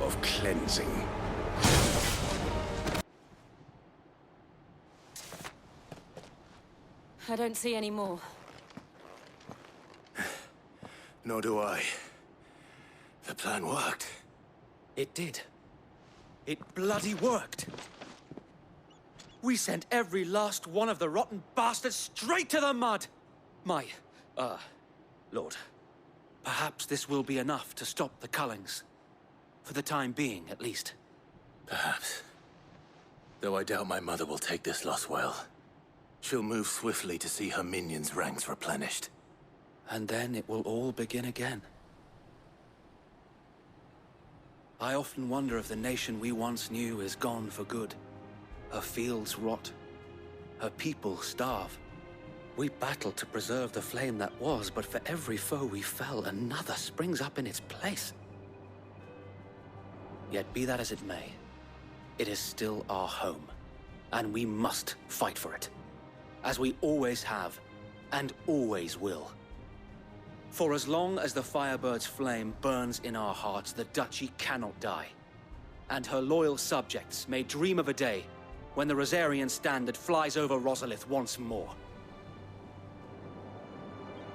of cleansing. I don't see any more. Nor do I. The plan worked. It did. It bloody worked. We sent every last one of the rotten bastards straight to the mud! My, Lord, perhaps this will be enough to stop the Cullings. For the time being, at least. Perhaps. Though I doubt my mother will take this loss well. She'll move swiftly to see her minions' ranks replenished. And then it will all begin again. I often wonder if the nation we once knew is gone for good. Her fields rot. Her people starve. We battled to preserve the flame that was, but for every foe we fell, another springs up in its place. Yet be that as it may, it is still our home, and we must fight for it. As we always have, and always will. For as long as the Firebird's flame burns in our hearts, the Duchy cannot die. And her loyal subjects may dream of a day when the Rosarian standard flies over Rosalith once more.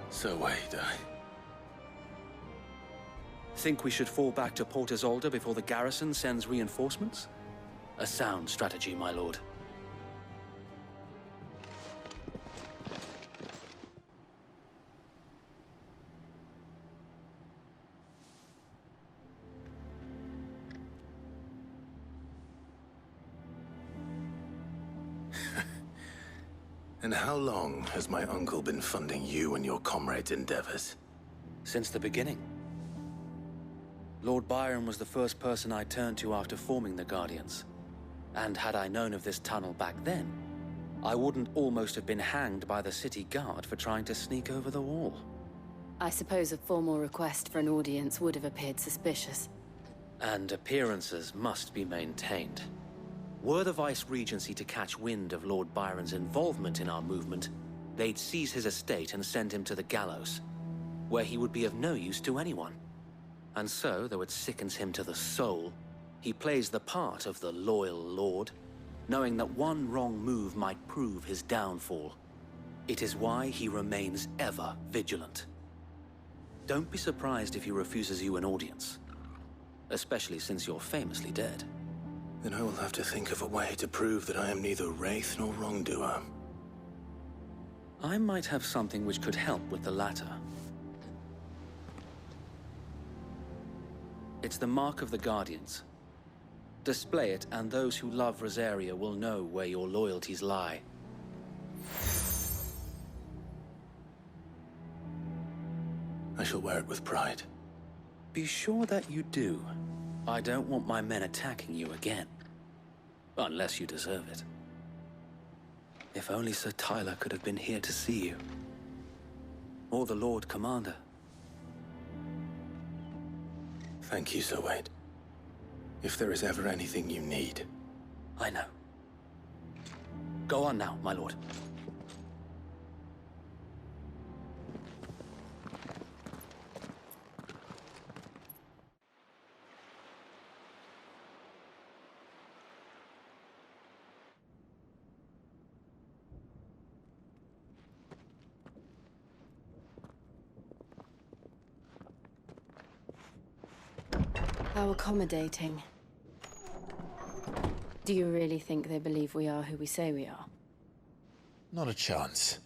So wait, Think we should fall back to Port Isolde before the garrison sends reinforcements? A sound strategy, my lord. And how long has my uncle been funding you and your comrades' endeavors? Since the beginning. Lord Byron was the first person I turned to after forming the Guardians. And had I known of this tunnel back then, I wouldn't almost have been hanged by the city guard for trying to sneak over the wall. I suppose a formal request for an audience would have appeared suspicious. And appearances must be maintained. Were the Vice-Regency to catch wind of Lord Byron's involvement in our movement, they'd seize his estate and send him to the gallows, where he would be of no use to anyone. And so, though it sickens him to the soul, he plays the part of the loyal lord, knowing that one wrong move might prove his downfall. It is why he remains ever vigilant. Don't be surprised if he refuses you an audience, especially since you're famously dead. Then I will have to think of a way to prove that I am neither wraith nor wrongdoer. I might have something which could help with the latter. It's the mark of the Guardians. Display it, and those who love Rosaria will know where your loyalties lie. I shall wear it with pride. Be sure that you do. I don't want my men attacking you again. Unless you deserve it. If only Sir Tyler could have been here to see you. Or the Lord Commander. Thank you, Sir Wade. If there is ever anything you need. I know. Go on now, my lord. How accommodating. Do you really think they believe we are who we say we are? Not a chance.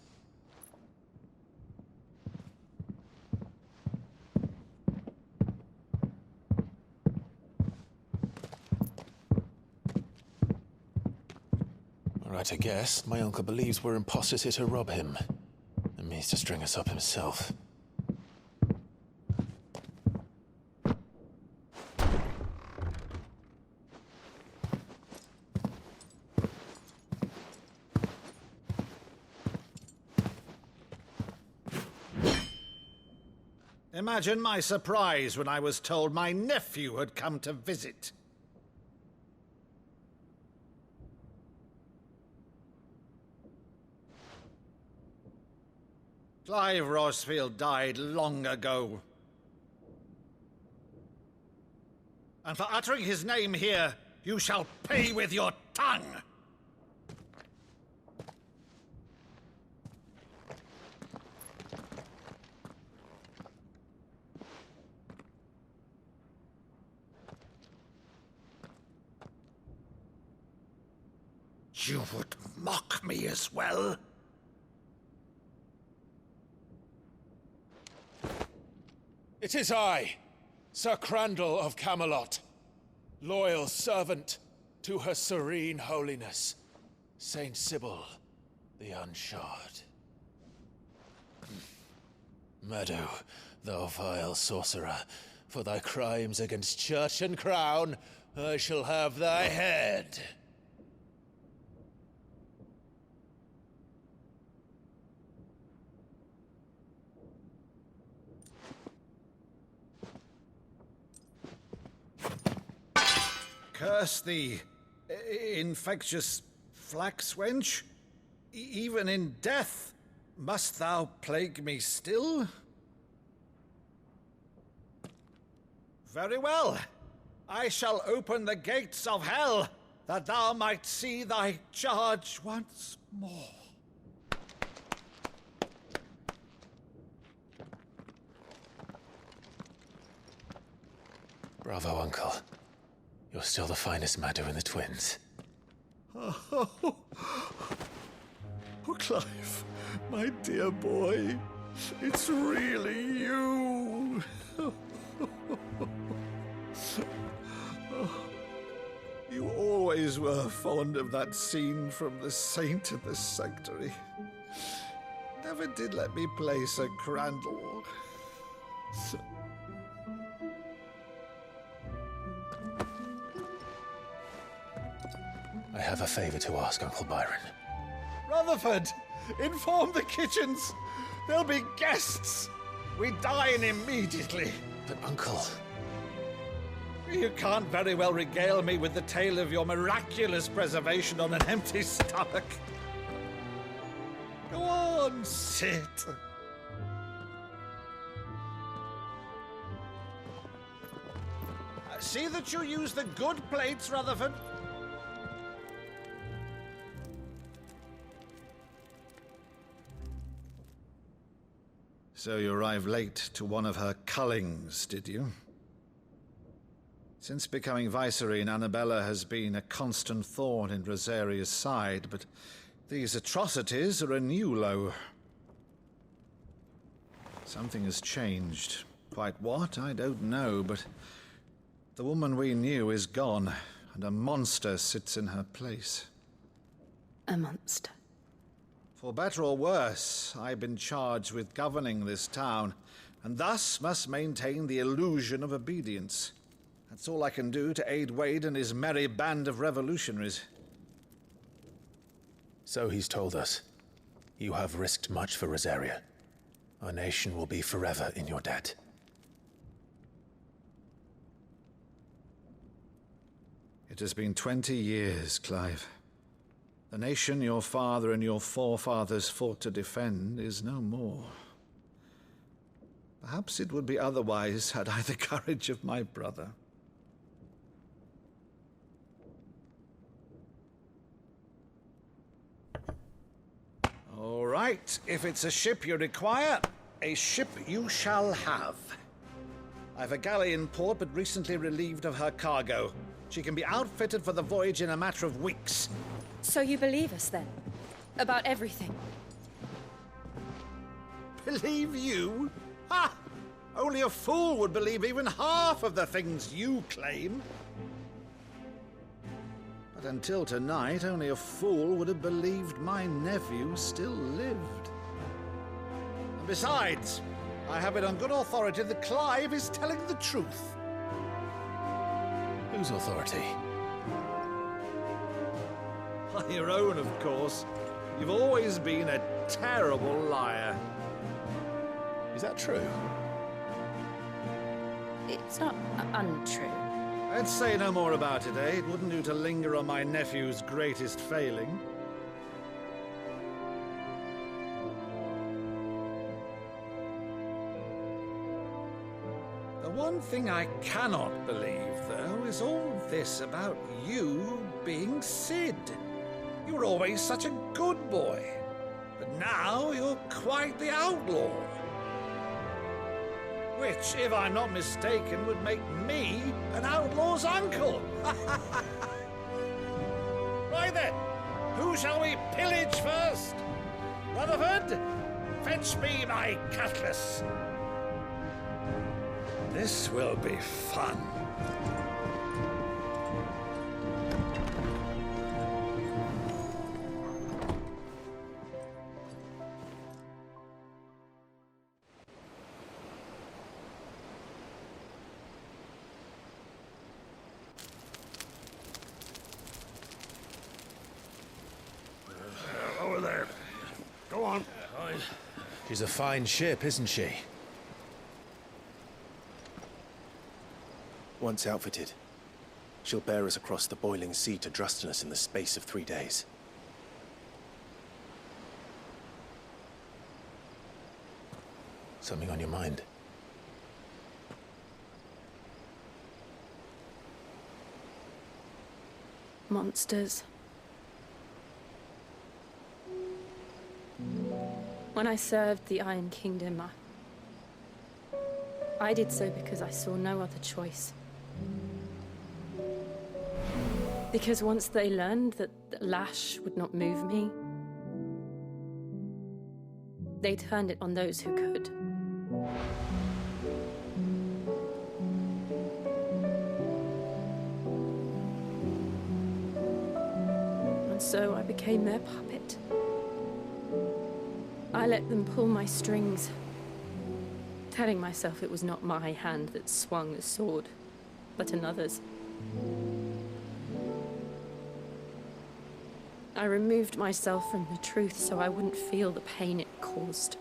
Right, I guess. My uncle believes we're imposters here to rob him. And means to string us up himself. Imagine my surprise when I was told my nephew had come to visit. Clive Rosfield died long ago. And for uttering his name here, you shall pay with your tongue! You would mock me as well? It is I, Sir Crandall of Camelot, loyal servant to Her Serene Holiness, Saint Sybil the Unshod. Meadow, thou vile sorcerer, for thy crimes against church and crown, I shall have thy head. Curse thee, infectious flax wench. Even in death, must thou plague me still? Very well. I shall open the gates of hell, that thou might see thy charge once more. Bravo, Uncle. You're still the finest Meadow in the twins. Oh, Clive, my dear boy, it's really you. You always were fond of that scene from The Saint and the Sanctuary. Never did let me play Sir Crandall. I have a favor to ask, Uncle Byron. Rutherford, inform the kitchens. There'll be guests. We dine immediately. But, Uncle... You can't very well regale me with the tale of your miraculous preservation on an empty stomach. Go on, sit. See that you use the good plates, Rutherford. So you arrived late to one of her cullings, did you? Since becoming Vicereine, Annabella has been a constant thorn in Rosaria's side, but these atrocities are a new low. Something has changed. Quite what, I don't know, but the woman we knew is gone, and a monster sits in her place. A monster? For better or worse, I've been charged with governing this town, and thus must maintain the illusion of obedience. That's all I can do to aid Wade and his merry band of revolutionaries. So he's told us. You have risked much for Rosaria. Our nation will be forever in your debt. It has been 20 years, Clive. The nation your father and your forefathers fought to defend is no more. Perhaps it would be otherwise had I the courage of my brother. All right, if it's a ship you require, a ship you shall have. I've a galley in port, but recently relieved of her cargo. She can be outfitted for the voyage in a matter of weeks. So you believe us, then? About everything? Believe you? Ha! Only a fool would believe even half of the things you claim. But until tonight, only a fool would have believed my nephew still lived. And besides, I have it on good authority that Clive is telling the truth. Whose authority? On your own, of course. You've always been a terrible liar. Is that true? It's not untrue. Let's say no more about it, eh? It wouldn't do to linger on my nephew's greatest failing. The one thing I cannot believe, though, is all this about you being Cid. You were always such a good boy, but now you're quite the outlaw. Which, if I'm not mistaken, would make me an outlaw's uncle. Right then, who shall we pillage first? Rutherford, fetch me my cutlass. This will be fun. Over there. Go on. She's a fine ship, isn't she? Once outfitted, she'll bear us across the boiling sea to Drustinus in the space of 3 days. Something on your mind? Monsters. When I served the Iron Kingdom, I did so because I saw no other choice. Because once they learned that the lash would not move me, they turned it on those who could. And so I became their puppet. I let them pull my strings, telling myself it was not my hand that swung the sword, but another's. I removed myself from the truth so I wouldn't feel the pain it caused.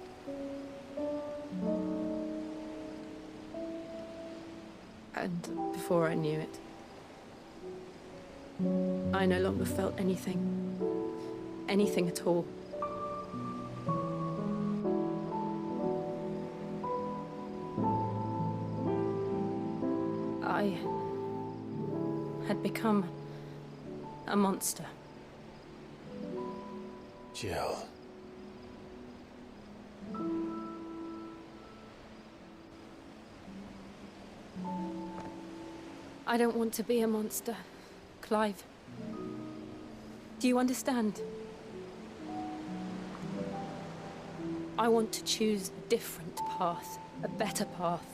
And before I knew it, I no longer felt anything. Anything at all. I had become a monster. Jill. I don't want to be a monster, Clive. Do you understand? I want to choose a different path, a better path.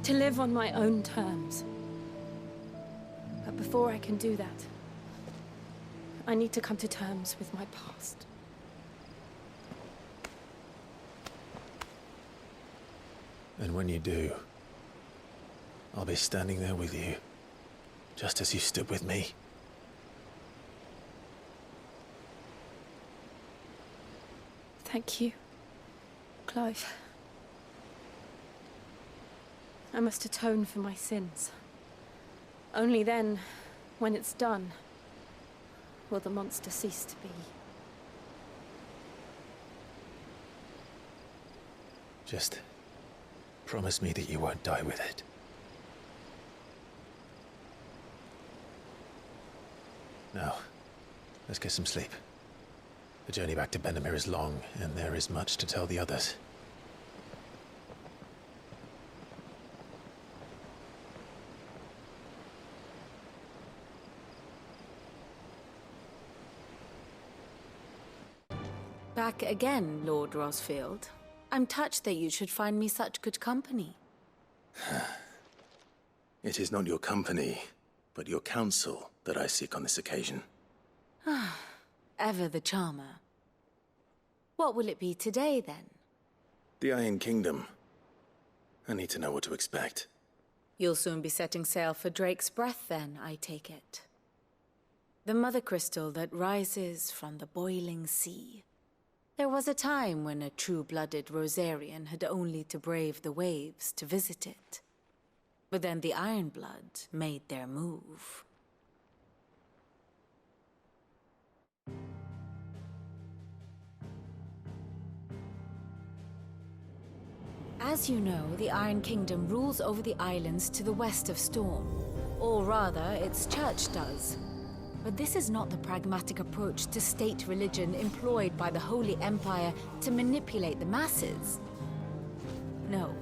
To live on my own terms. But before I can do that, I need to come to terms with my past. And when you do, I'll be standing there with you, just as you stood with me. Thank you, Clive. I must atone for my sins. Only then, when it's done, will the monster cease to be. Just promise me that you won't die with it. Now, let's get some sleep. The journey back to Benamir is long, and there is much to tell the others. Back again, Lord Rosfield. I'm touched that you should find me such good company. It is not your company, but your counsel that I seek on this occasion. Ever the charmer. What will it be today, then? The Iron Kingdom. I need to know what to expect. You'll soon be setting sail for Drake's Breath, then, I take it. The mother crystal that rises from the boiling sea. There was a time when a true-blooded Rosarian had only to brave the waves to visit it. But then the Ironblood made their move. As you know, the Iron Kingdom rules over the islands to the west of Storm. Or rather, its church does. But this is not the pragmatic approach to state religion employed by the Holy Empire to manipulate the masses. No,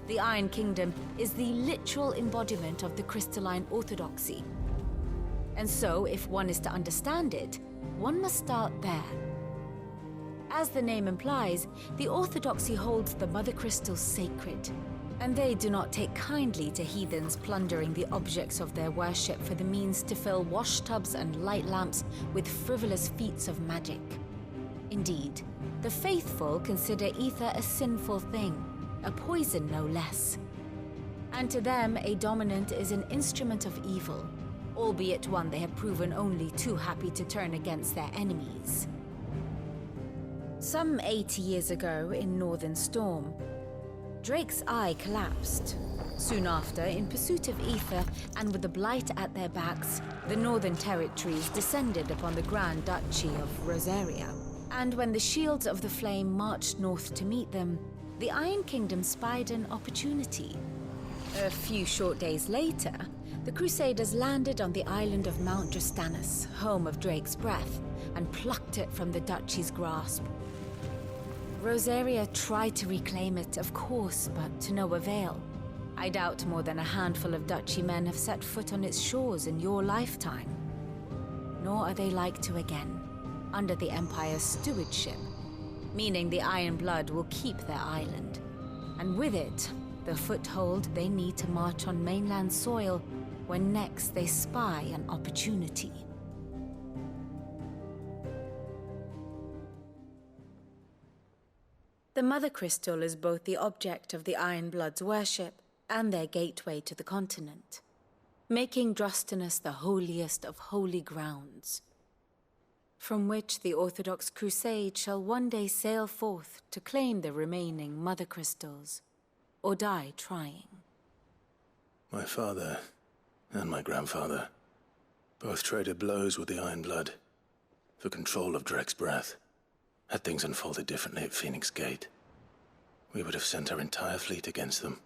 the Iron Kingdom is the literal embodiment of the crystalline orthodoxy. And so, if one is to understand it, one must start there. As the name implies, the orthodoxy holds the Mother Crystals sacred, and they do not take kindly to heathens plundering the objects of their worship for the means to fill washtubs and light lamps with frivolous feats of magic. Indeed, the faithful consider ether a sinful thing, a poison no less. And to them, a dominant is an instrument of evil, albeit one they have proven only too happy to turn against their enemies. Some 80 years ago in Northern Storm, Drake's Eye collapsed. Soon after, in pursuit of ether and with the Blight at their backs, the Northern Territories descended upon the Grand Duchy of Rosaria. And when the Shields of the Flame marched north to meet them, the Iron Kingdom spied an opportunity. A few short days later, the Crusaders landed on the island of Mount Drastanus, home of Drake's Breath, and plucked it from the Duchy's grasp. Rosaria tried to reclaim it, of course, but to no avail. I doubt more than a handful of Duchy men have set foot on its shores in your lifetime. Nor are they like to again, under the Empire's stewardship, meaning the Iron Blood will keep their island, and with it, the foothold they need to march on mainland soil when next they spy an opportunity. The Mother Crystal is both the object of the Iron Blood's worship and their gateway to the continent, making Drastanus the holiest of holy grounds, from which the Orthodox Crusade shall one day sail forth to claim the remaining Mother Crystals, or die trying. My father and my grandfather both traded blows with the Iron Blood for control of Drake's Breath. Had things unfolded differently at Phoenix Gate, we would have sent our entire fleet against them.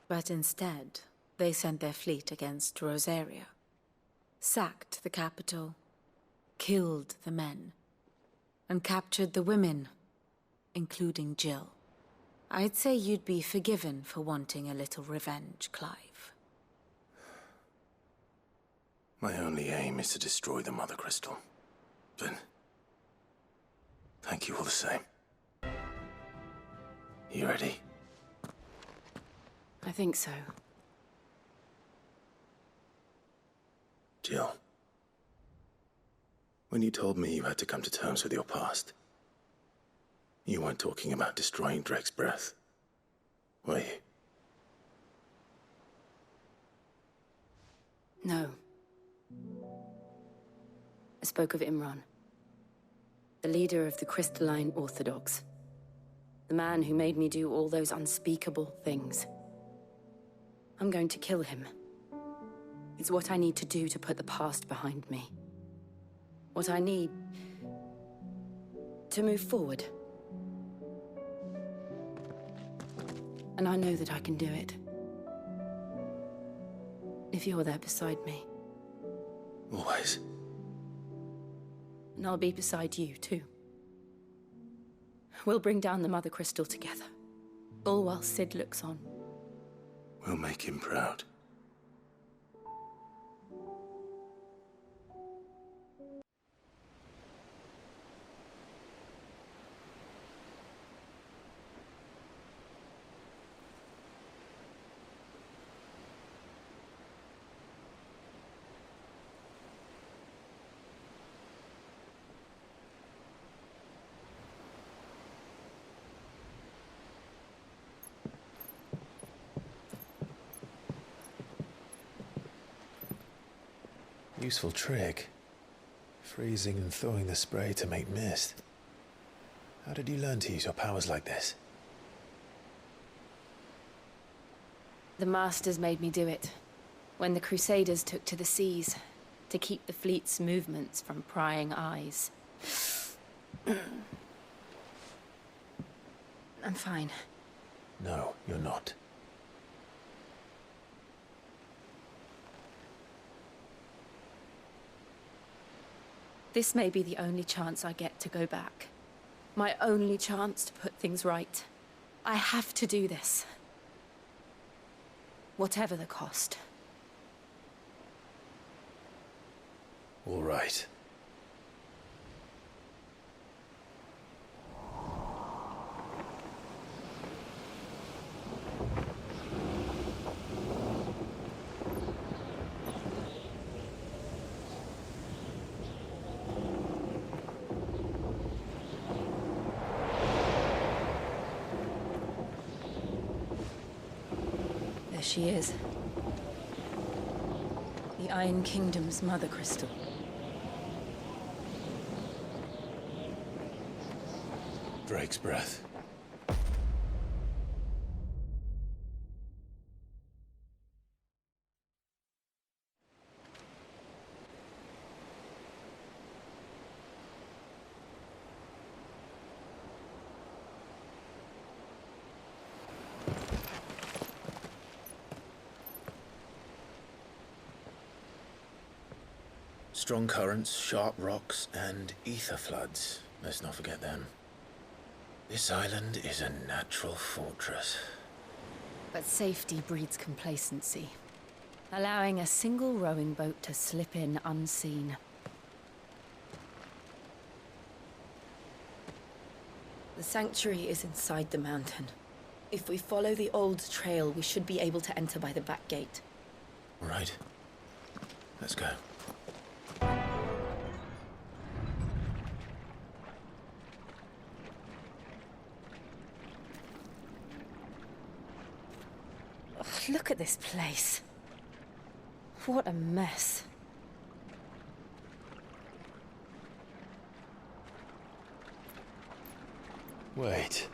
But instead, they sent their fleet against Rosaria, sacked the capital, killed the men, and captured the women, including Jill. I'd say you'd be forgiven for wanting a little revenge, Clive. My only aim is to destroy the Mother Crystal. But thank you all the same. You ready? I think so. Jill, when you told me you had to come to terms with your past, you weren't talking about destroying Drake's Breath, were you? No. I spoke of Imran, the leader of the Crystalline Orthodox. The man who made me do all those unspeakable things. I'm going to kill him. It's what I need to do to put the past behind me. What I need to move forward. And I know that I can do it. If you're there beside me. Always. And I'll be beside you, too. We'll bring down the Mother Crystal together. All while Sid looks on. We'll make him proud. Useful trick. Freezing and thawing the spray to make mist. How did you learn to use your powers like this? The Masters made me do it. When the Crusaders took to the seas, to keep the fleet's movements from prying eyes. I'm fine. No, you're not. This may be the only chance I get to go back. My only chance to put things right. I have to do this. Whatever the cost. All right. There she is. The Iron Kingdom's Mother Crystal. Drake's breath. Strong currents, sharp rocks, and ether floods. Let's not forget them. This island is a natural fortress. But safety breeds complacency, allowing a single rowing boat to slip in unseen. The sanctuary is inside the mountain. If we follow the old trail, we should be able to enter by the back gate. All right. Let's go. Look at this place. What a mess. Wait.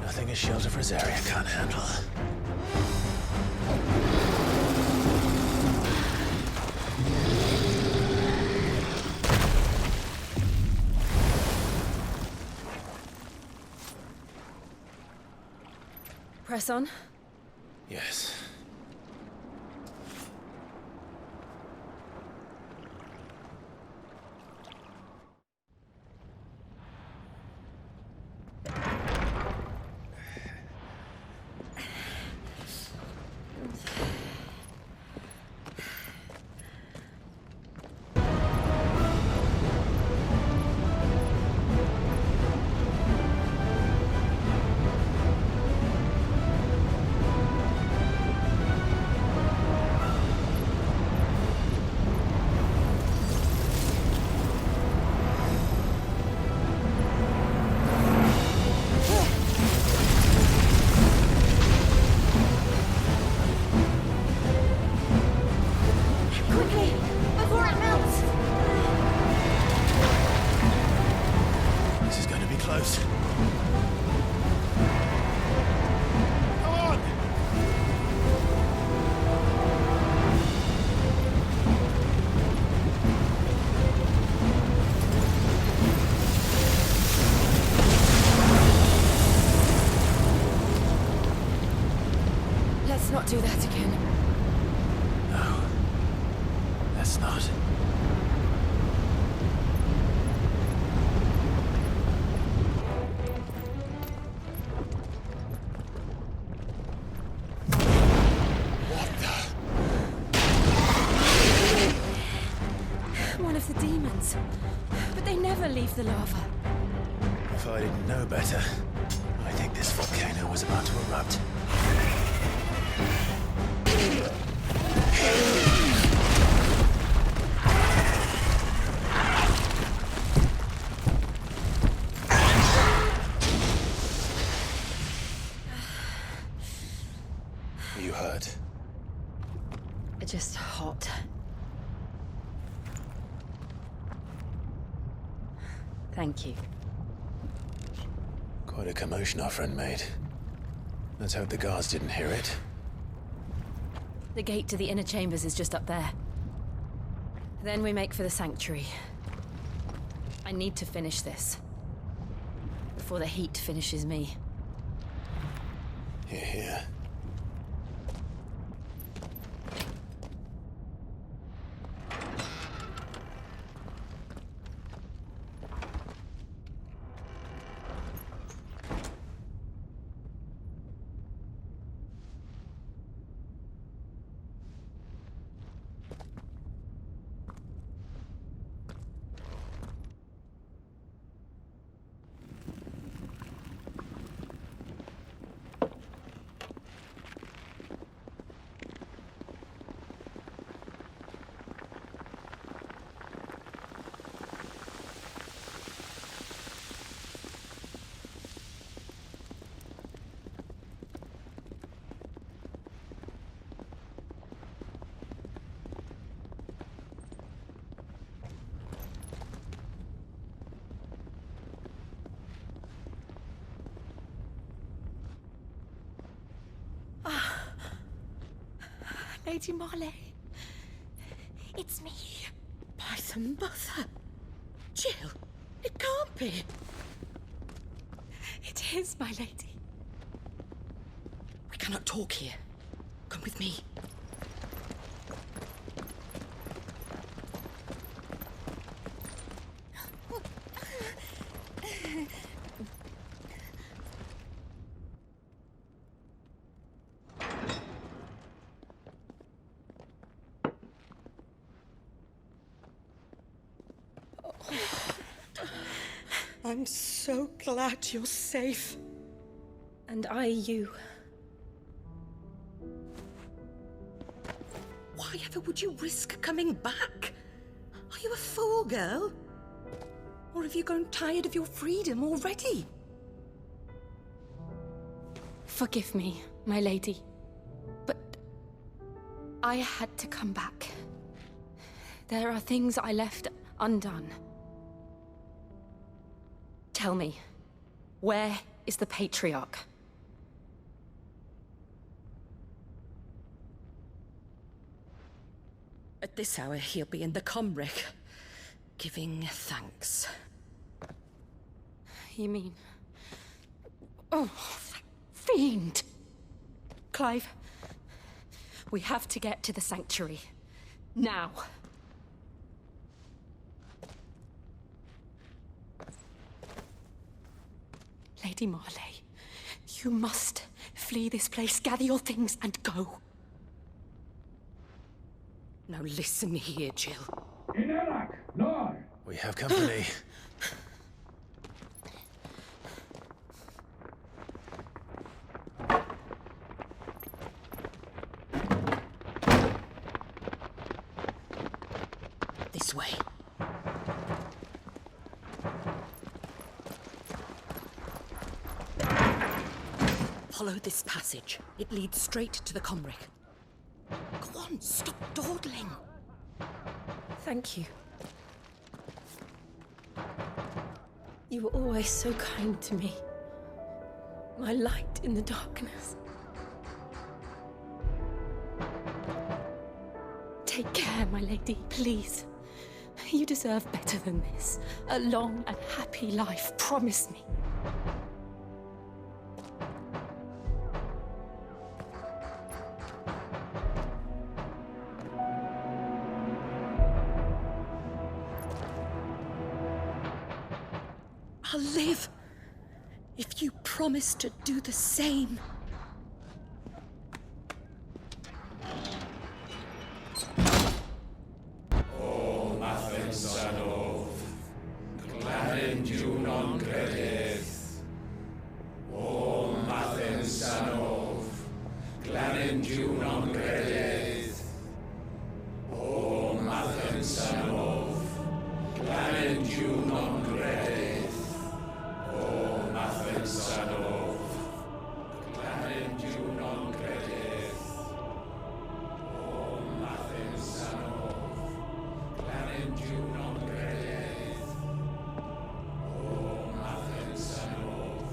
Nothing a shield of Rosaria can't handle. Press on? Yes. Let's not do that again. No. Let's not. One of the demons. But they never leave the lava. If I didn't know better, I think this volcano was about to erupt. You hurt? Just hot. Thank you. Quite a commotion our friend made. Let's hope the guards didn't hear it. The gate to the inner chambers is just up there. Then we make for the sanctuary. I need to finish this. Before the heat finishes me. Here, here. Lady Marley. It's me. By the mother. Jill, it can't be. It is, my lady. We cannot talk here. Come with me. I'm so glad you're safe. And I you. Why ever would you risk coming back? Are you a fool, girl? Or have you grown tired of your freedom already? Forgive me, my lady. But I had to come back. There are things I left undone. Tell me, where is the Patriarch? At this hour, he'll be in the Comric, giving thanks. You mean... Oh, fiend! Clive, we have to get to the sanctuary. Now. Lady Marley, you must flee this place, gather your things, and go. Now listen here, Jill. We have company. This way. Follow this passage. It leads straight to the Comric. Go on, stop dawdling. Thank you. You were always so kind to me. My light in the darkness. Take care, my lady, please. You deserve better than this. A long and happy life, promise me. I'll live if you promise to do the same. O Mathen Sanov, Glanin Junon Gredith. O Mathen Sanov, Glanin Junon Gredith. you non credith, O Mathen Sanov. Clannad you non credith, O Mathen Sanov. Clannad you non credith, O Mathen Sanov.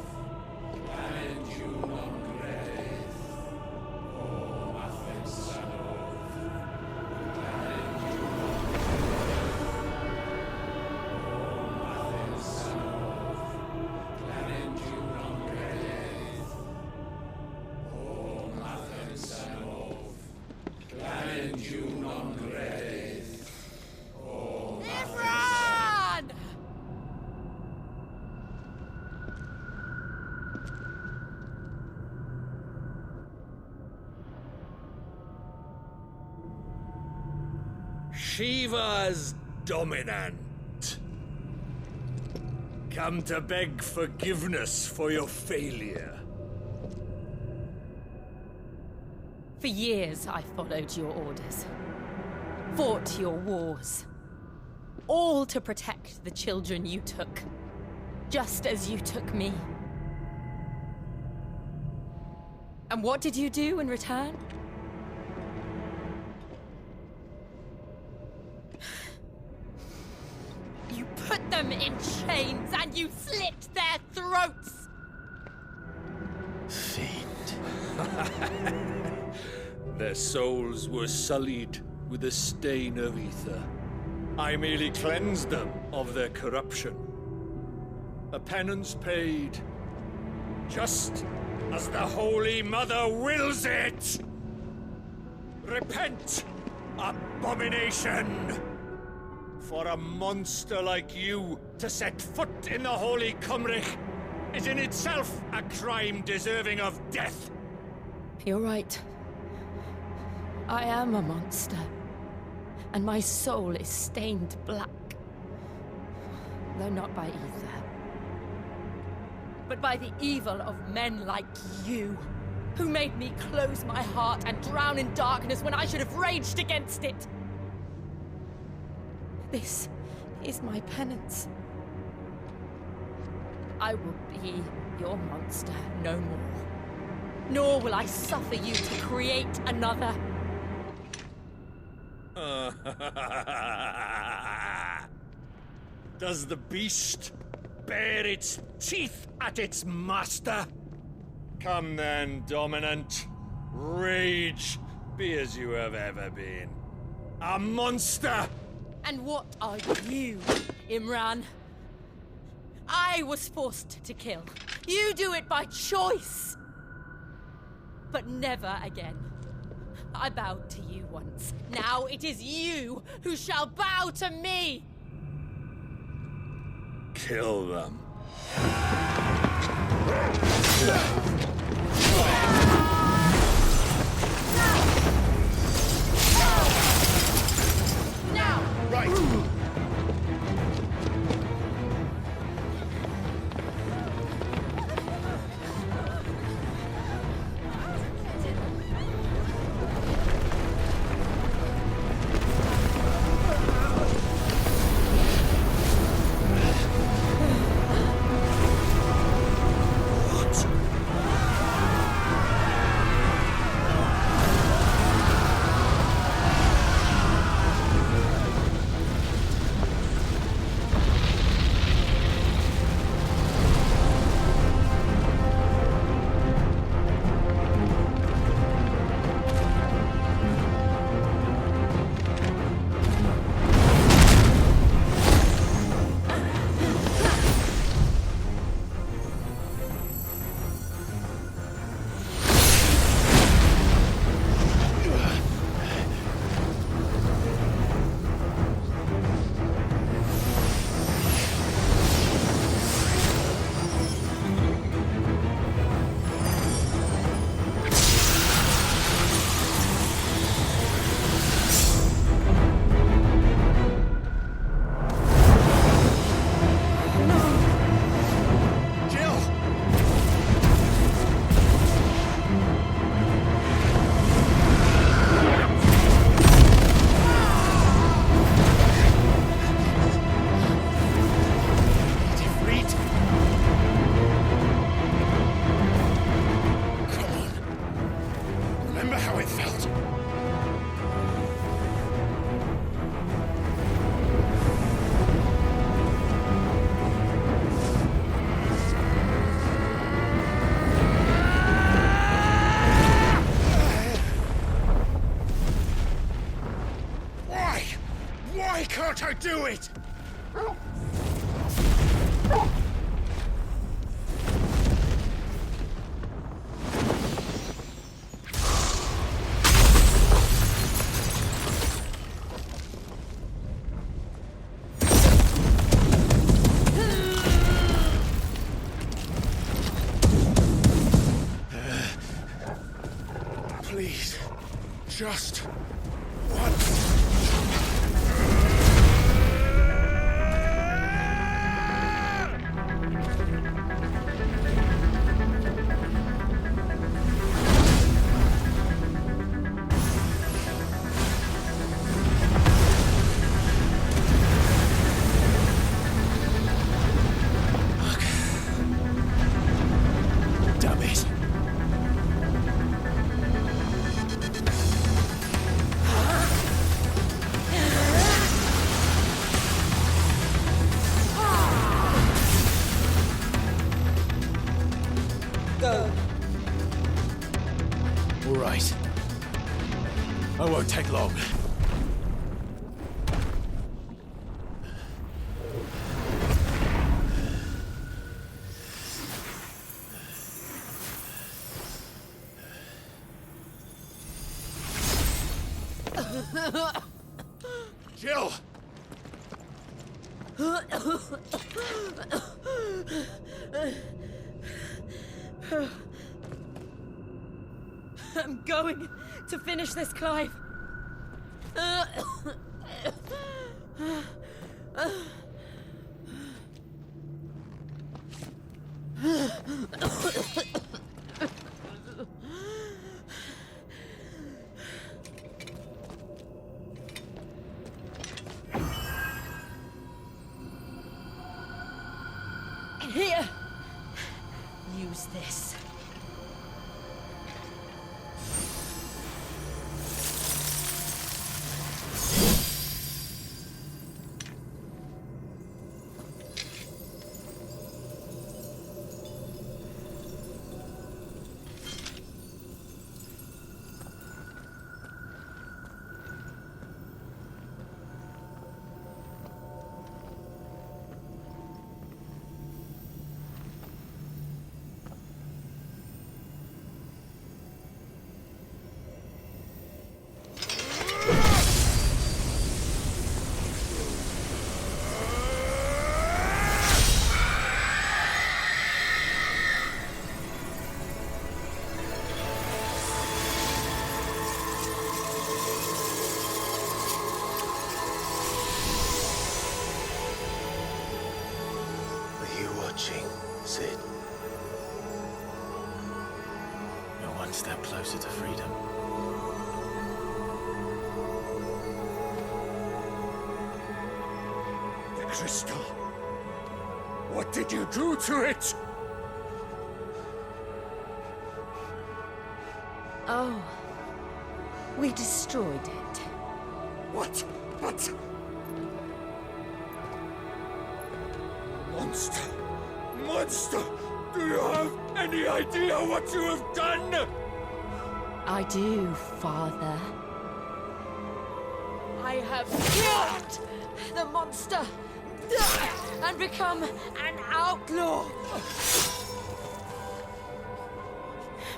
Clannad you non credith, O Mathen Sanov. Imran! Shiva's dominant. Come to beg forgiveness for your failure. For years, I followed your orders, fought your wars, all to protect the children you took, just as you took me. And what did you do in return? You put them in chains and you slit their throats! Their souls were sullied with the stain of ether. I merely cleansed them of their corruption. A penance paid, just as the Holy Mother wills it! Repent, abomination! For a monster like you to set foot in the Holy Cymric is in itself a crime deserving of death. You're right. I am a monster. And my soul is stained black. Though not by ether. But by the evil of men like you, who made me close my heart and drown in darkness when I should have raged against it. This is my penance. I will be your monster no more. Nor will I suffer you to create another. Does the beast bare its teeth at its master? Come then, dominant. Rage, be as you have ever been. A monster! And what are you, Imran? I was forced to kill. You do it by choice. But never again. I bowed to you once. Now it is you who shall bow to me! Kill them. Now! Right! do it! Please, just once. Damn it. Go. All right. I won't take long. Jill! I'm going to finish this, Clive. Here. Use this. Sid. You're one step closer to freedom. The crystal. What did you do to it? Oh. We destroyed it. What? Monster! Monster! Do you have any idea what you have done? I do, Father. I have killed the monster and become an outlaw.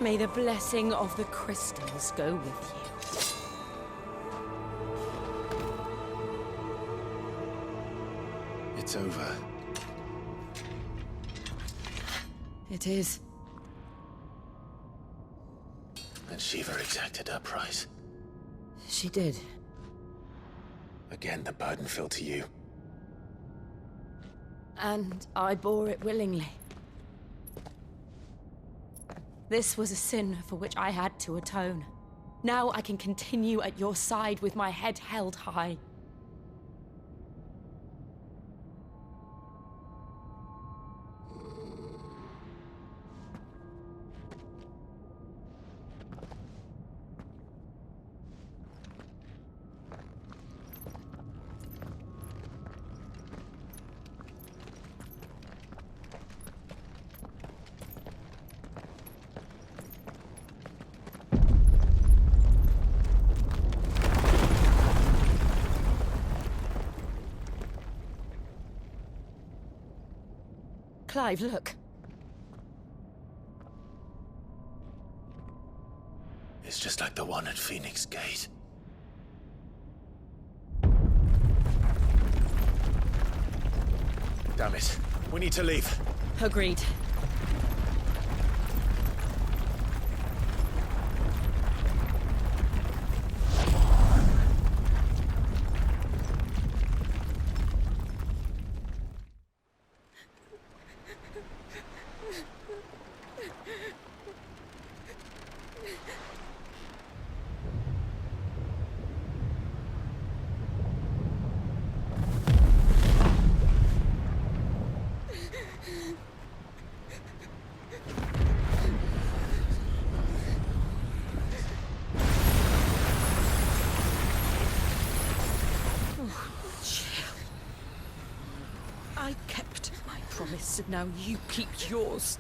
May the blessing of the crystals go with you. It's over. It is. And Shiva exacted her price. She did. Again, the burden fell to you. And I bore it willingly. This was a sin for which I had to atone. Now I can continue at your side with my head held high. Clive, look. It's just like the one at Phoenix Gate. Damn it. We need to leave. Agreed. I kept my promise, and now you keep yours.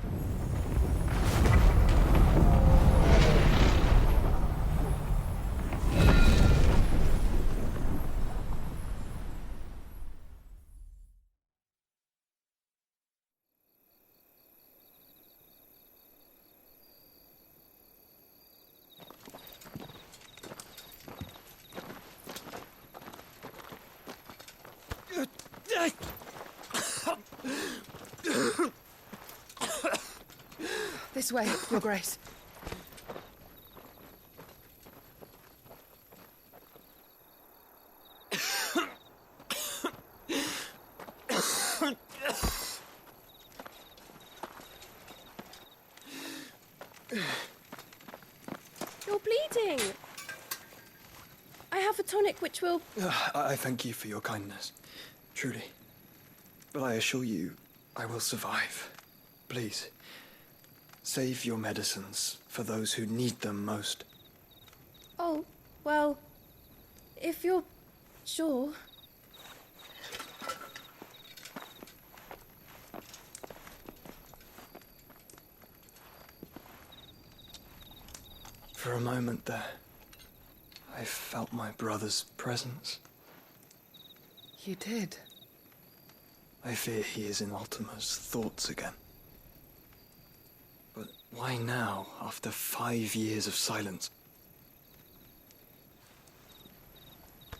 This way, Your Grace. You're bleeding. I have a tonic which will... I thank you for your kindness, truly. But I assure you, I will survive. Please, save your medicines for those who need them most. Oh, well, if you're sure. For a moment there, I felt my brother's presence. You did? I fear he is in Ultima's thoughts again. But why now, after 5 years of silence?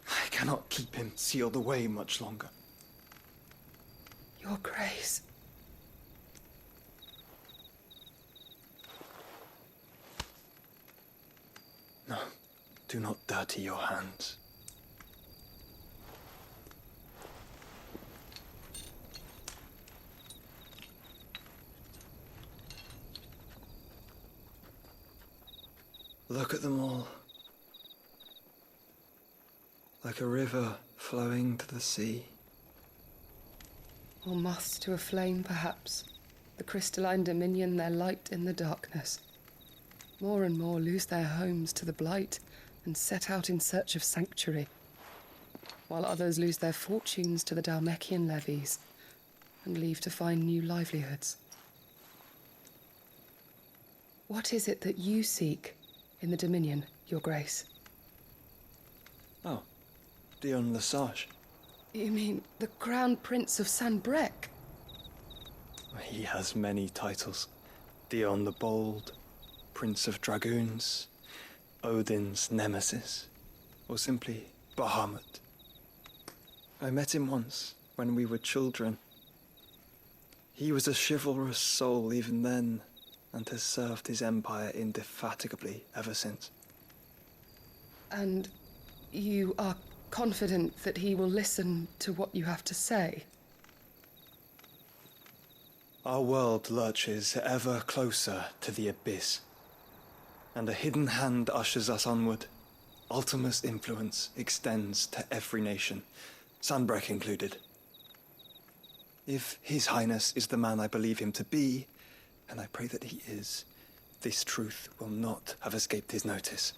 I cannot keep him sealed away much longer. Your Grace. No, do not dirty your hands. Look at them all. Like a river flowing to the sea. Or moths to a flame, perhaps. The crystalline dominion their light in the darkness. More and more lose their homes to the blight and set out in search of sanctuary, while others lose their fortunes to the Dhalmekian levies and leave to find new livelihoods. What is it that you seek in the Dominion, Your Grace? Oh, Dion Lesage. You mean the Crown Prince of Sanbreque? He has many titles. Dion the Bold, Prince of Dragoons, Odin's Nemesis, or simply Bahamut. I met him once, when we were children. He was a chivalrous soul even then, and has served his empire indefatigably ever since. And you are confident that he will listen to what you have to say? Our world lurches ever closer to the abyss, and a hidden hand ushers us onward. Ultima's influence extends to every nation, Sanbreque included. If His Highness is the man I believe him to be, and I pray that he is, this truth will not have escaped his notice.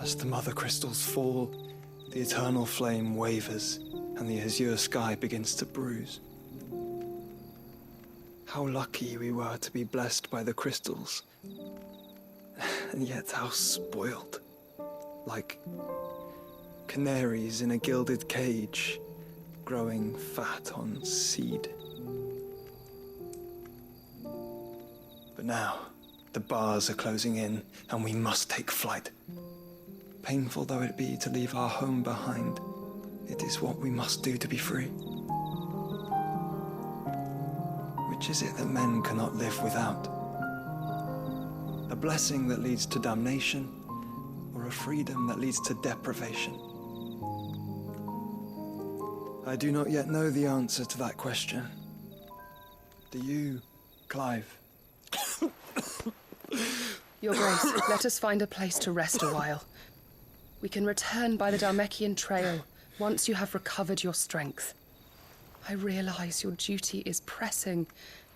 As the mother crystals fall, the eternal flame wavers, and the azure sky begins to bruise. How lucky we were to be blessed by the crystals. And yet how spoiled. Like canaries in a gilded cage, growing fat on seed. But now, the bars are closing in, and we must take flight. Painful though it be to leave our home behind, it is what we must do to be free. Which is it that men cannot live without? A blessing that leads to damnation, or a freedom that leads to deprivation? I do not yet know the answer to that question. Do you, Clive? Your Grace, let us find a place to rest a while. We can return by the Dhalmekian trail once you have recovered your strength. I realize your duty is pressing,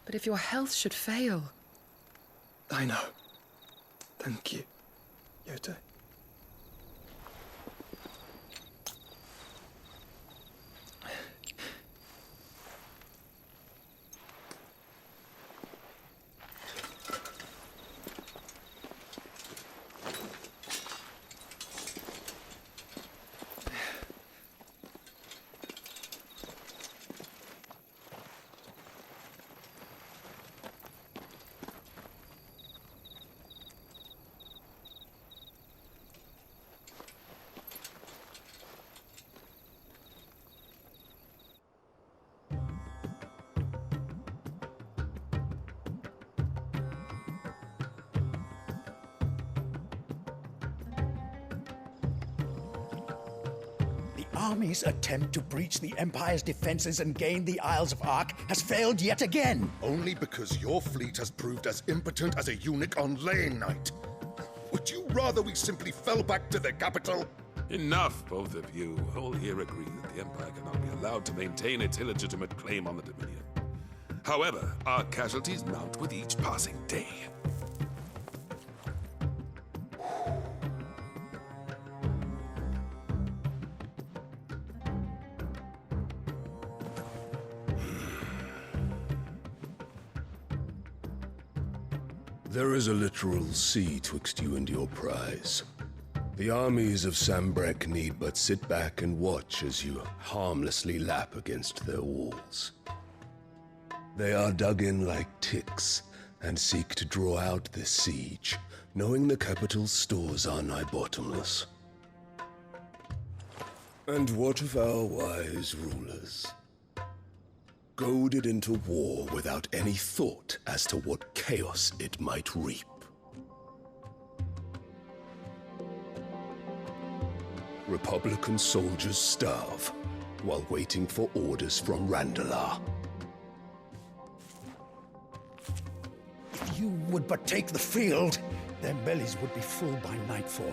but if your health should fail... I know. Thank you, Yote. Army's attempt to breach the Empire's defenses and gain the Isles of Ark has failed yet again. Only because your fleet has proved as impotent as a eunuch on laying night. Would you rather we simply fell back to the capital? Enough, both of you. All here agree that the Empire cannot be allowed to maintain its illegitimate claim on the Dominion. However, our casualties mount with each passing day. There is a literal sea twixt you and your prize. The armies of Sanbreque need but sit back and watch as you harmlessly lap against their walls. They are dug in like ticks and seek to draw out this siege, knowing the capital's stores are nigh bottomless. And what of our wise rulers? Goaded into war without any thought as to what chaos it might reap. Republican soldiers starve while waiting for orders from Randalar. If you would but take the field, their bellies would be full by nightfall.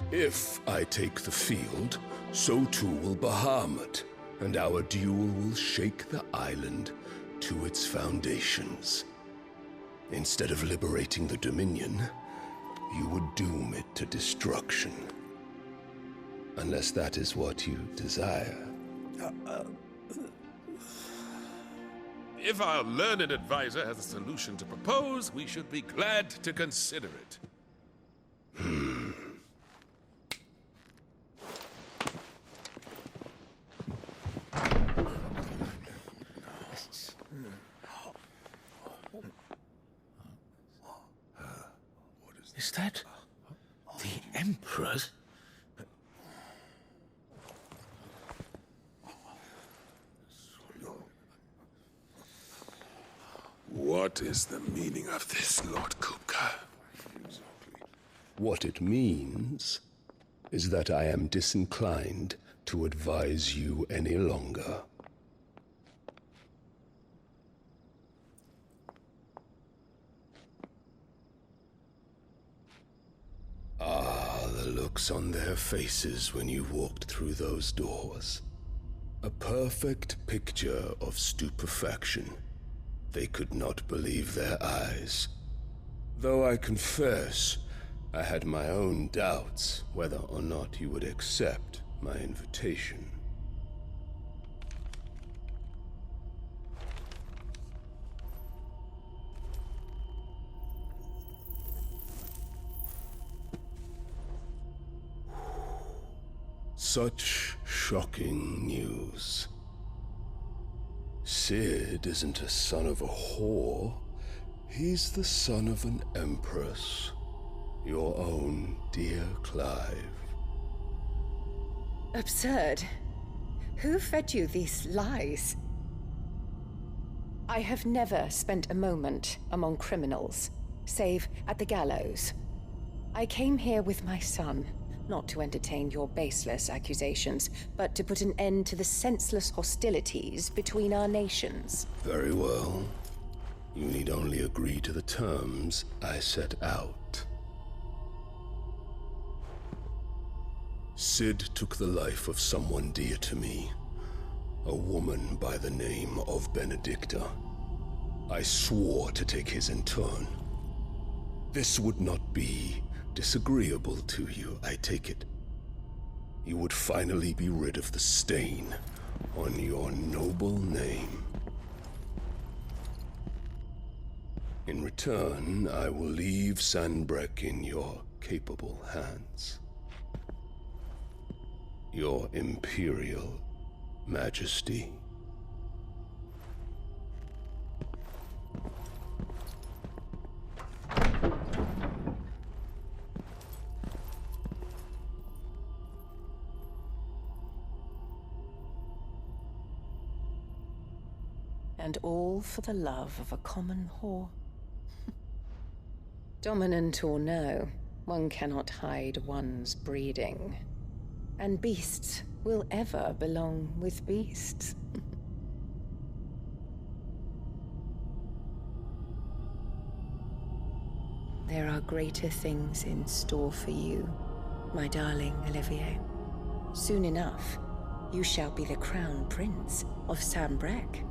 If I take the field, so too will Bahamut, and our duel will shake the island to its foundations. Instead of liberating the Dominion, you would doom it to destruction. Unless that is what you desire. If our learned advisor has a solution to propose, we should be glad to consider it. Is that the Emperor's? What is the meaning of this, Lord Kupka? What it means is that I am disinclined to advise you any longer. Ah, the looks on their faces when you walked through those doors. A perfect picture of stupefaction. They could not believe their eyes. Though I confess, I had my own doubts whether or not you would accept my invitation. Such shocking news. Cid isn't a son of a whore. He's the son of an empress. Your own dear Clive. Absurd. Who fed you these lies? I have never spent a moment among criminals, save at the gallows. I came here with my son, not to entertain your baseless accusations, but to put an end to the senseless hostilities between our nations. Very well. You need only agree to the terms I set out. Cid took the life of someone dear to me, a woman by the name of Benedicta. I swore to take his in turn. This would not be disagreeable to you, I take it. You would finally be rid of the stain on your noble name. In return, I will leave Sanbreque in your capable hands. Your Imperial Majesty. And all for the love of a common whore. Dominant or no, one cannot hide one's breeding. And beasts will ever belong with beasts. There are greater things in store for you, my darling Olivier. Soon enough, you shall be the crown prince of Sanbreque.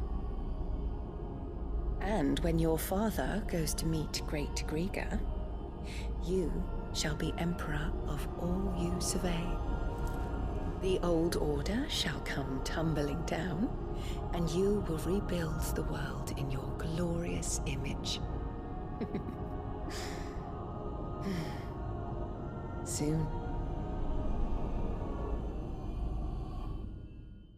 And when your father goes to meet Great Griga, you shall be emperor of all you survey. The old order shall come tumbling down, and you will rebuild the world in your glorious image. Soon.